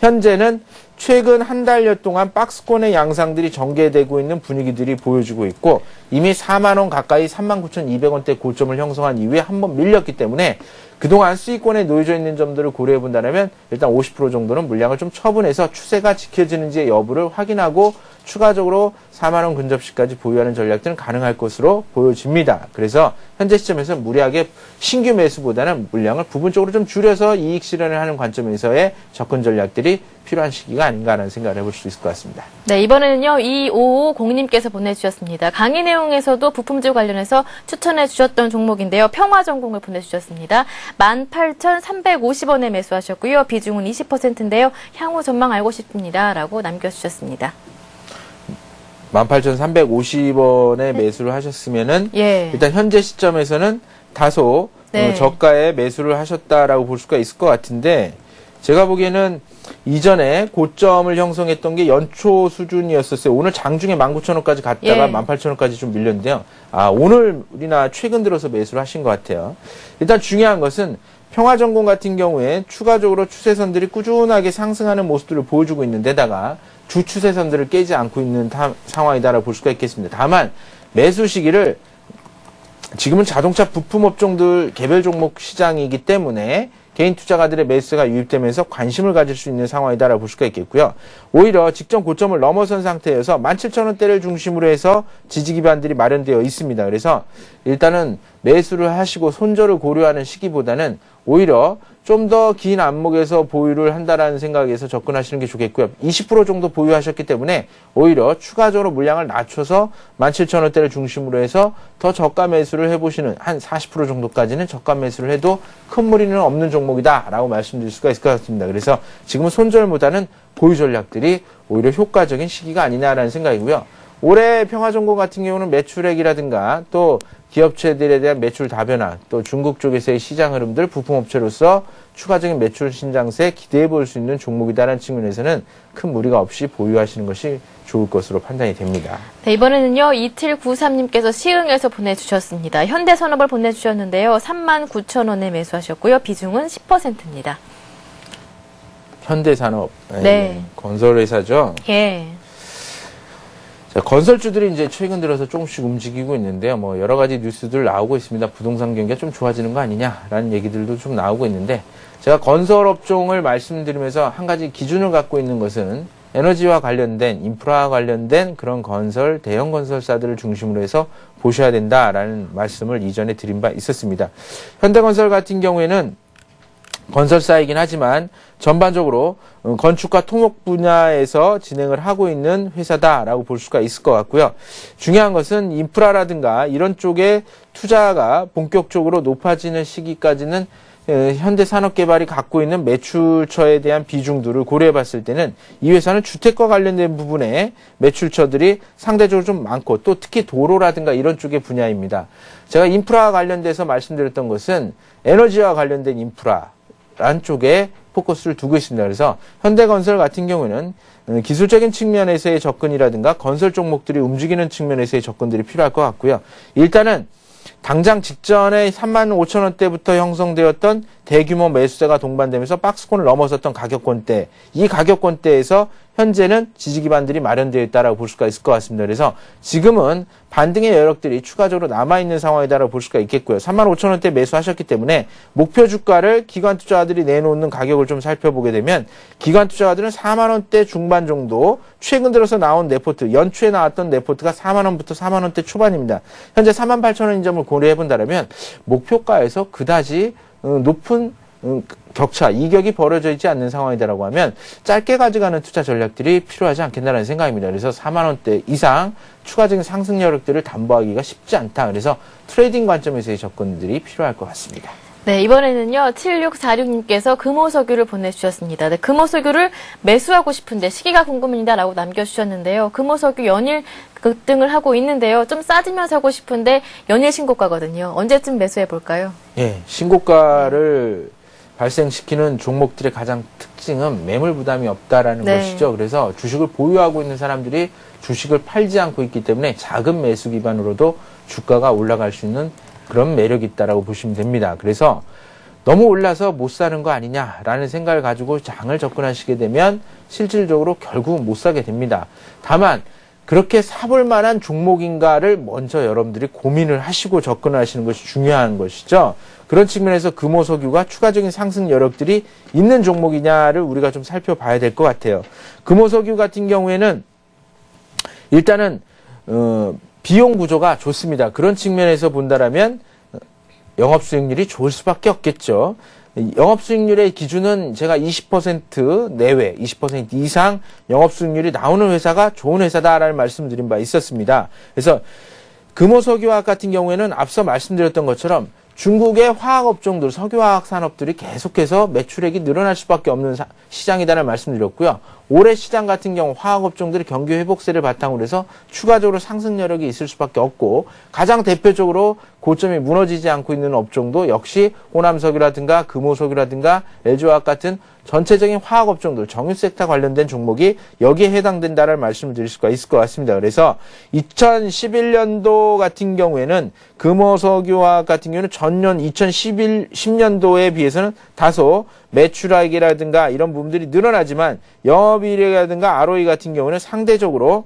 [SPEAKER 2] 현재는 최근 한 달여 동안 박스권의 양상들이 전개되고 있는 분위기들이 보여주고 있고 이미 4만 원 가까이 39,200원대 고점을 형성한 이후에 한번 밀렸기 때문에 그동안 수익권에 놓여져 있는 점들을 고려해 본다면 일단 50% 정도는 물량을 좀 처분해서 추세가 지켜지는지의 여부를 확인하고 추가적으로 4만 원 근접시까지 보유하는 전략들은 가능할 것으로 보여집니다. 그래서 현재 시점에서 무리하게 신규 매수보다는 물량을 부분적으로 좀 줄여서 이익 실현을 하는 관점에서의 접근 전략들이 필요한 시기가 아닌가라는 생각을 해볼 수 있을 것 같습니다. 네,
[SPEAKER 1] 이번에는요. 2550님께서 보내주셨습니다. 강의 내용에서도 부품질 관련해서 추천해 주셨던 종목인데요. 평화전공을 보내주셨습니다. 18,350원에 매수하셨고요. 비중은 20%인데요. 향후 전망 알고 싶습니다. 라고 남겨주셨습니다.
[SPEAKER 2] 18,350원에 매수를 하셨으면은 일단 현재 시점에서는 다소 저가에 매수를 하셨다라고 볼 수가 있을 것 같은데 제가 보기에는 이전에 고점을 형성했던 게 연초 수준이었었어요. 오늘 장중에 19,000원까지 갔다가 18,000원까지 좀 밀렸는데요. 오늘이나 최근 들어서 매수를 하신 것 같아요. 일단 중요한 것은 평화전공 같은 경우에 추가적으로 추세선들이 꾸준하게 상승하는 모습들을 보여주고 있는데다가 주 추세선들을 깨지 않고 있는 상황이다라고 볼 수가 있겠습니다. 다만 매수 시기를 지금은 자동차 부품 업종들 개별 종목 시장이기 때문에 개인 투자가들의 매수가 유입되면서 관심을 가질 수 있는 상황이다라고 볼 수가 있겠고요. 오히려 직전 고점을 넘어선 상태여서 17,000원대를 중심으로 해서 지지 기반들이 마련되어 있습니다. 그래서 일단은 매수를 하시고 손절을 고려하는 시기보다는 오히려 좀 더 긴 안목에서 보유를 한다라는 생각에서 접근하시는 게 좋겠고요. 20% 정도 보유하셨기 때문에 오히려 추가적으로 물량을 낮춰서 17,000원대를 중심으로 해서 더 저가 매수를 해보시는 한 40% 정도까지는 저가 매수를 해도 큰 무리는 없는 종목이다라고 말씀드릴 수가 있을 것 같습니다. 그래서 지금은 손절보다는 보유 전략들이 오히려 효과적인 시기가 아니냐라는 생각이고요. 올해 평화전공 같은 경우는 매출액이라든가 또 기업체들에 대한 매출 다변화, 또 중국 쪽에서의 시장 흐름들, 부품업체로서 추가적인 매출 신장세 기대해 볼 수 있는 종목이다라는 측면에서는 큰 무리가 없이 보유하시는 것이 좋을 것으로 판단이 됩니다.
[SPEAKER 1] 네, 이번에는요. 2793님께서 시흥에서 보내주셨습니다. 현대산업을 보내주셨는데요. 39,000원에 매수하셨고요. 비중은 10%입니다.
[SPEAKER 2] 현대산업, 건설회사죠?
[SPEAKER 1] 예.
[SPEAKER 2] 자, 건설주들이 이제 최근 들어서 조금씩 움직이고 있는데요. 뭐 여러 가지 뉴스들 나오고 있습니다. 부동산 경기가 좀 좋아지는 거 아니냐라는 얘기들도 좀 나오고 있는데, 제가 건설업종을 말씀드리면서 한 가지 기준을 갖고 있는 것은 에너지와 관련된, 인프라와 관련된 그런 건설, 대형 건설사들을 중심으로 해서 보셔야 된다라는 말씀을 이전에 드린 바 있었습니다. 현대건설 같은 경우에는 건설사이긴 하지만 전반적으로 건축과 토목 분야에서 진행을 하고 있는 회사다라고 볼 수가 있을 것 같고요. 중요한 것은 인프라라든가 이런 쪽에 투자가 본격적으로 높아지는 시기까지는 현대산업개발이 갖고 있는 매출처에 대한 비중들을 고려해 봤을 때는 이 회사는 주택과 관련된 부분에 매출처들이 상대적으로 좀 많고, 또 특히 도로라든가 이런 쪽의 분야입니다. 제가 인프라와 관련돼서 말씀드렸던 것은 에너지와 관련된 인프라라는 쪽에 포커스를 두고 있습니다. 그래서 현대건설 같은 경우는 기술적인 측면에서의 접근이라든가 건설 종목들이 움직이는 측면에서의 접근들이 필요할 것 같고요. 일단은 당장 직전에 35,000원대부터 형성되었던 대규모 매수세가 동반되면서 박스권을 넘어섰던 가격권대, 이 가격권대에서 현재는 지지기반들이 마련되어 있다고 볼 수가 있을 것 같습니다. 그래서 지금은 반등의 여력들이 추가적으로 남아있는 상황이다라고 볼 수가 있겠고요. 35,000원대 매수하셨기 때문에 목표 주가를 기관 투자자들이 내놓는 가격을 좀 살펴보게 되면, 기관 투자자들은 4만원대 중반 정도, 최근 들어서 나온 레포트, 연초에 나왔던 레포트가 4만원부터 4만원대 초반입니다. 현재 48,000원인 점을 고려해본다면 목표가에서 그다지 높은 격차, 이격이 벌어져 있지 않는 상황이다라고 하면 짧게 가져가는 투자 전략들이 필요하지 않겠나라는 생각입니다. 그래서 4만원대 이상 추가적인 상승 여력들을 담보하기가 쉽지 않다. 그래서 트레이딩 관점에서의 접근들이 필요할 것 같습니다.
[SPEAKER 1] 네, 이번에는요, 7646님께서 금호석유를 보내주셨습니다. 네, 금호석유를 매수하고 싶은데 시기가 궁금합니다라고 남겨주셨는데요. 금호석유 연일 급등을 하고 있는데요. 좀 싸지면 사고 싶은데 연일 신고가거든요. 언제쯤 매수해볼까요?
[SPEAKER 2] 예, 신고가를 발생시키는 종목들의 가장 특징은 매물 부담이 없다라는 것이죠. 그래서 주식을 보유하고 있는 사람들이 주식을 팔지 않고 있기 때문에 작은 매수 기반으로도 주가가 올라갈 수 있는 그런 매력이 있다라고 보시면 됩니다. 그래서 너무 올라서 못 사는 거 아니냐라는 생각을 가지고 장을 접근하시게 되면 실질적으로 결국 못 사게 됩니다. 다만 그렇게 사볼 만한 종목인가를 먼저 여러분들이 고민을 하시고 접근하시는 것이 중요한 것이죠. 그런 측면에서 금호석유가 추가적인 상승 여력들이 있는 종목이냐를 우리가 좀 살펴봐야 될 것 같아요. 금호석유 같은 경우에는 일단은 비용 구조가 좋습니다. 그런 측면에서 본다라면 영업수익률이 좋을 수밖에 없겠죠. 영업수익률의 기준은 제가 20% 내외, 20% 이상 영업수익률이 나오는 회사가 좋은 회사다라는 말씀드린 바 있었습니다. 그래서 금호석유화학 같은 경우에는 앞서 말씀드렸던 것처럼 중국의 화학업종들, 석유화학 산업들이 계속해서 매출액이 늘어날 수밖에 없는 시장이다라는 말씀드렸고요. 올해 시장 같은 경우 화학업종들이 경기 회복세를 바탕으로 해서 추가적으로 상승 여력이 있을 수밖에 없고, 가장 대표적으로 고점이 무너지지 않고 있는 업종도 역시 호남석유라든가 금호석유라든가 LG화학 같은 전체적인 화학업종들, 정유 섹터 관련된 종목이 여기에 해당된다는 말씀을 드릴 수가 있을 것 같습니다. 그래서 2011년도 같은 경우에는 금호석유화학 같은 경우는 전년 2010년도에 비해서는 다소 매출액이라든가 이런 부분들이 늘어나지만 영업이익이라든가 ROE 같은 경우는 상대적으로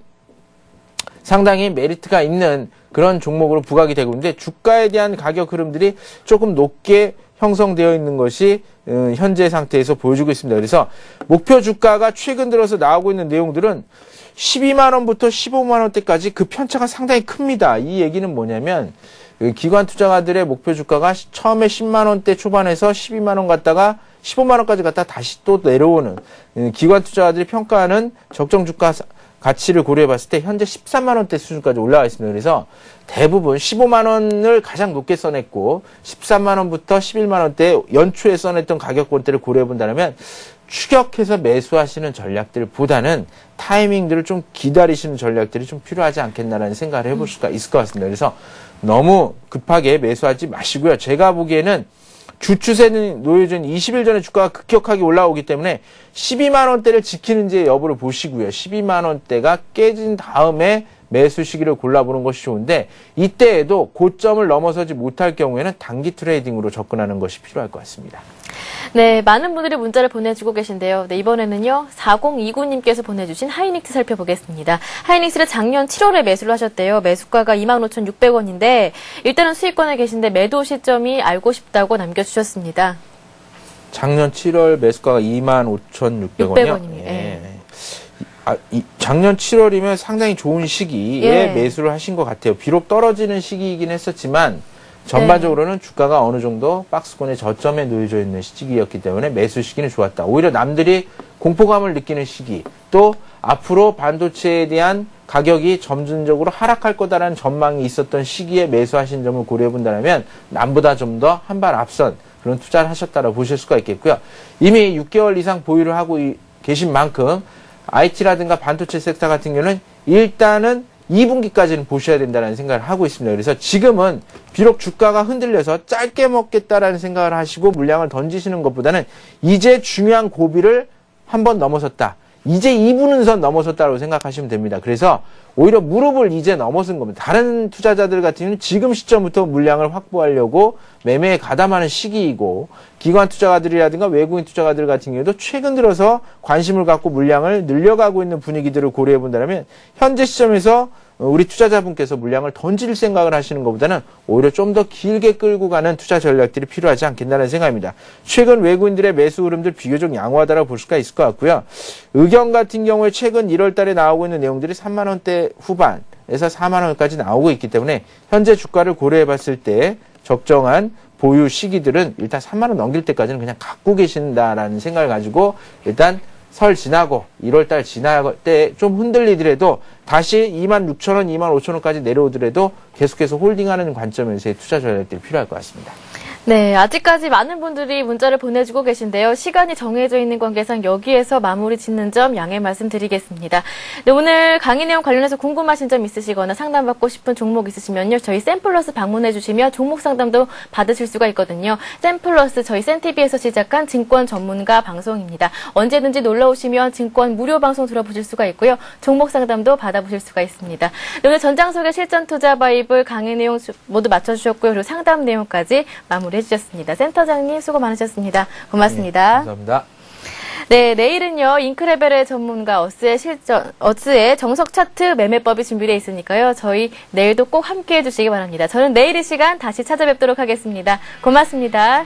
[SPEAKER 2] 상당히 메리트가 있는 그런 종목으로 부각이 되고 있는데, 주가에 대한 가격 흐름들이 조금 높게 형성되어 있는 것이 현재 상태에서 보여주고 있습니다. 그래서 목표 주가가 최근 들어서 나오고 있는 내용들은 12만원부터 15만원대까지 그 편차가 상당히 큽니다. 이 얘기는 뭐냐면 기관 투자가들의 목표 주가가 처음에 10만원대 초반에서 12만원 갔다가 15만원까지 갔다가 다시 또 내려오는, 기관 투자가들이 평가하는 적정 주가 가치를 고려해 봤을 때 현재 13만원대 수준까지 올라가 있습니다. 그래서 대부분 15만원을 가장 높게 써냈고 13만원부터 11만원대 연초에 써냈던 가격권대를 고려해 본다면 추격해서 매수하시는 전략들보다는 타이밍들을 좀 기다리시는 전략들이 좀 필요하지 않겠나라는 생각을 해볼 수가 있을 것 같습니다. 그래서 너무 급하게 매수하지 마시고요. 제가 보기에는 주추세는 놓여진 20일 전에 주가가 급격하게 올라오기 때문에 12만원대를 지키는지 여부를 보시고요. 12만원대가 깨진 다음에 매수 시기를 골라보는 것이 좋은데, 이때에도 고점을 넘어서지 못할 경우에는 단기 트레이딩으로 접근하는 것이 필요할 것 같습니다.
[SPEAKER 1] 네, 많은 분들이 문자를 보내주고 계신데요. 네, 이번에는요, 4029님께서 보내주신 하이닉스 살펴보겠습니다. 하이닉스를 작년 7월에 매수를 하셨대요. 매수가가 25,600원인데, 일단은 수익권에 계신데 매도 시점이 알고 싶다고 남겨주셨습니다.
[SPEAKER 2] 작년 7월 매수가가 25,600원이요?
[SPEAKER 1] 600원입니다.
[SPEAKER 2] 예. 작년 7월이면 상당히 좋은 시기에 매수를 하신 것 같아요. 비록 떨어지는 시기이긴 했었지만, 전반적으로는 주가가 어느 정도 박스권의 저점에 놓여져 있는 시기였기 때문에 매수 시기는 좋았다. 오히려 남들이 공포감을 느끼는 시기, 또 앞으로 반도체에 대한 가격이 점진적으로 하락할 거다라는 전망이 있었던 시기에 매수하신 점을 고려해 본다면 남보다 좀 더 한 발 앞선 그런 투자를 하셨다고 보실 수가 있겠고요. 이미 6개월 이상 보유를 하고 계신 만큼 IT라든가 반도체 섹터 같은 경우는 일단은 2분기까지는 보셔야 된다는 생각을 하고 있습니다. 그래서 지금은 비록 주가가 흔들려서 짧게 먹겠다라는 생각을 하시고 물량을 던지시는 것보다는 이제 중요한 고비를 한번 넘어섰다. 이제 2분은선 넘어섰다고 생각하시면 됩니다. 그래서 오히려 무릎을 이제 넘어선 겁니다. 다른 투자자들 같은 경우는 지금 시점부터 물량을 확보하려고 매매에 가담하는 시기이고, 기관 투자가들이라든가 외국인 투자가들 같은 경우도 최근 들어서 관심을 갖고 물량을 늘려가고 있는 분위기들을 고려해 본다면 현재 시점에서 우리 투자자분께서 물량을 던질 생각을 하시는 것보다는 오히려 좀 더 길게 끌고 가는 투자 전략들이 필요하지 않겠나라는 생각입니다. 최근 외국인들의 매수 흐름들 비교적 양호하다고 볼 수가 있을 것 같고요. 의경 같은 경우에 최근 1월 달에 나오고 있는 내용들이 3만 원대 후반에서 4만 원까지 나오고 있기 때문에 현재 주가를 고려해 봤을 때 적정한 보유 시기들은 일단 3만 원 넘길 때까지는 그냥 갖고 계신다라는 생각을 가지고 일단 설 지나고 1월달 지날 때 좀 흔들리더라도 다시 26,000원, 25,000원까지 내려오더라도 계속해서 홀딩하는 관점에서의 투자 전략들이 필요할 것 같습니다.
[SPEAKER 1] 네, 아직까지 많은 분들이 문자를 보내주고 계신데요. 시간이 정해져 있는 관계상 여기에서 마무리 짓는 점 양해 말씀드리겠습니다. 네, 오늘 강의 내용 관련해서 궁금하신 점 있으시거나 상담받고 싶은 종목 있으시면요. 저희 샘플러스 방문해 주시면 종목 상담도 받으실 수가 있거든요. 샘플러스 저희 센티비에서 시작한 증권 전문가 방송입니다. 언제든지 놀러 오시면 증권 무료 방송 들어보실 수가 있고요. 종목 상담도 받아보실 수가 있습니다. 네, 오늘 전장 소개 실전 투자 바이블 강의 내용 모두 맞춰주셨고요. 그리고 상담 내용까지 마무리 해주셨습니다. 센터장님 수고 많으셨습니다. 고맙습니다.
[SPEAKER 2] 네, 감사합니다.
[SPEAKER 1] 네, 내일은요, 잉크레벨의 전문가 어스의 정석 차트 매매법이 준비되어 있으니까요. 저희 내일도 꼭 함께 해주시기 바랍니다. 저는 내일 이 시간 다시 찾아뵙도록 하겠습니다. 고맙습니다.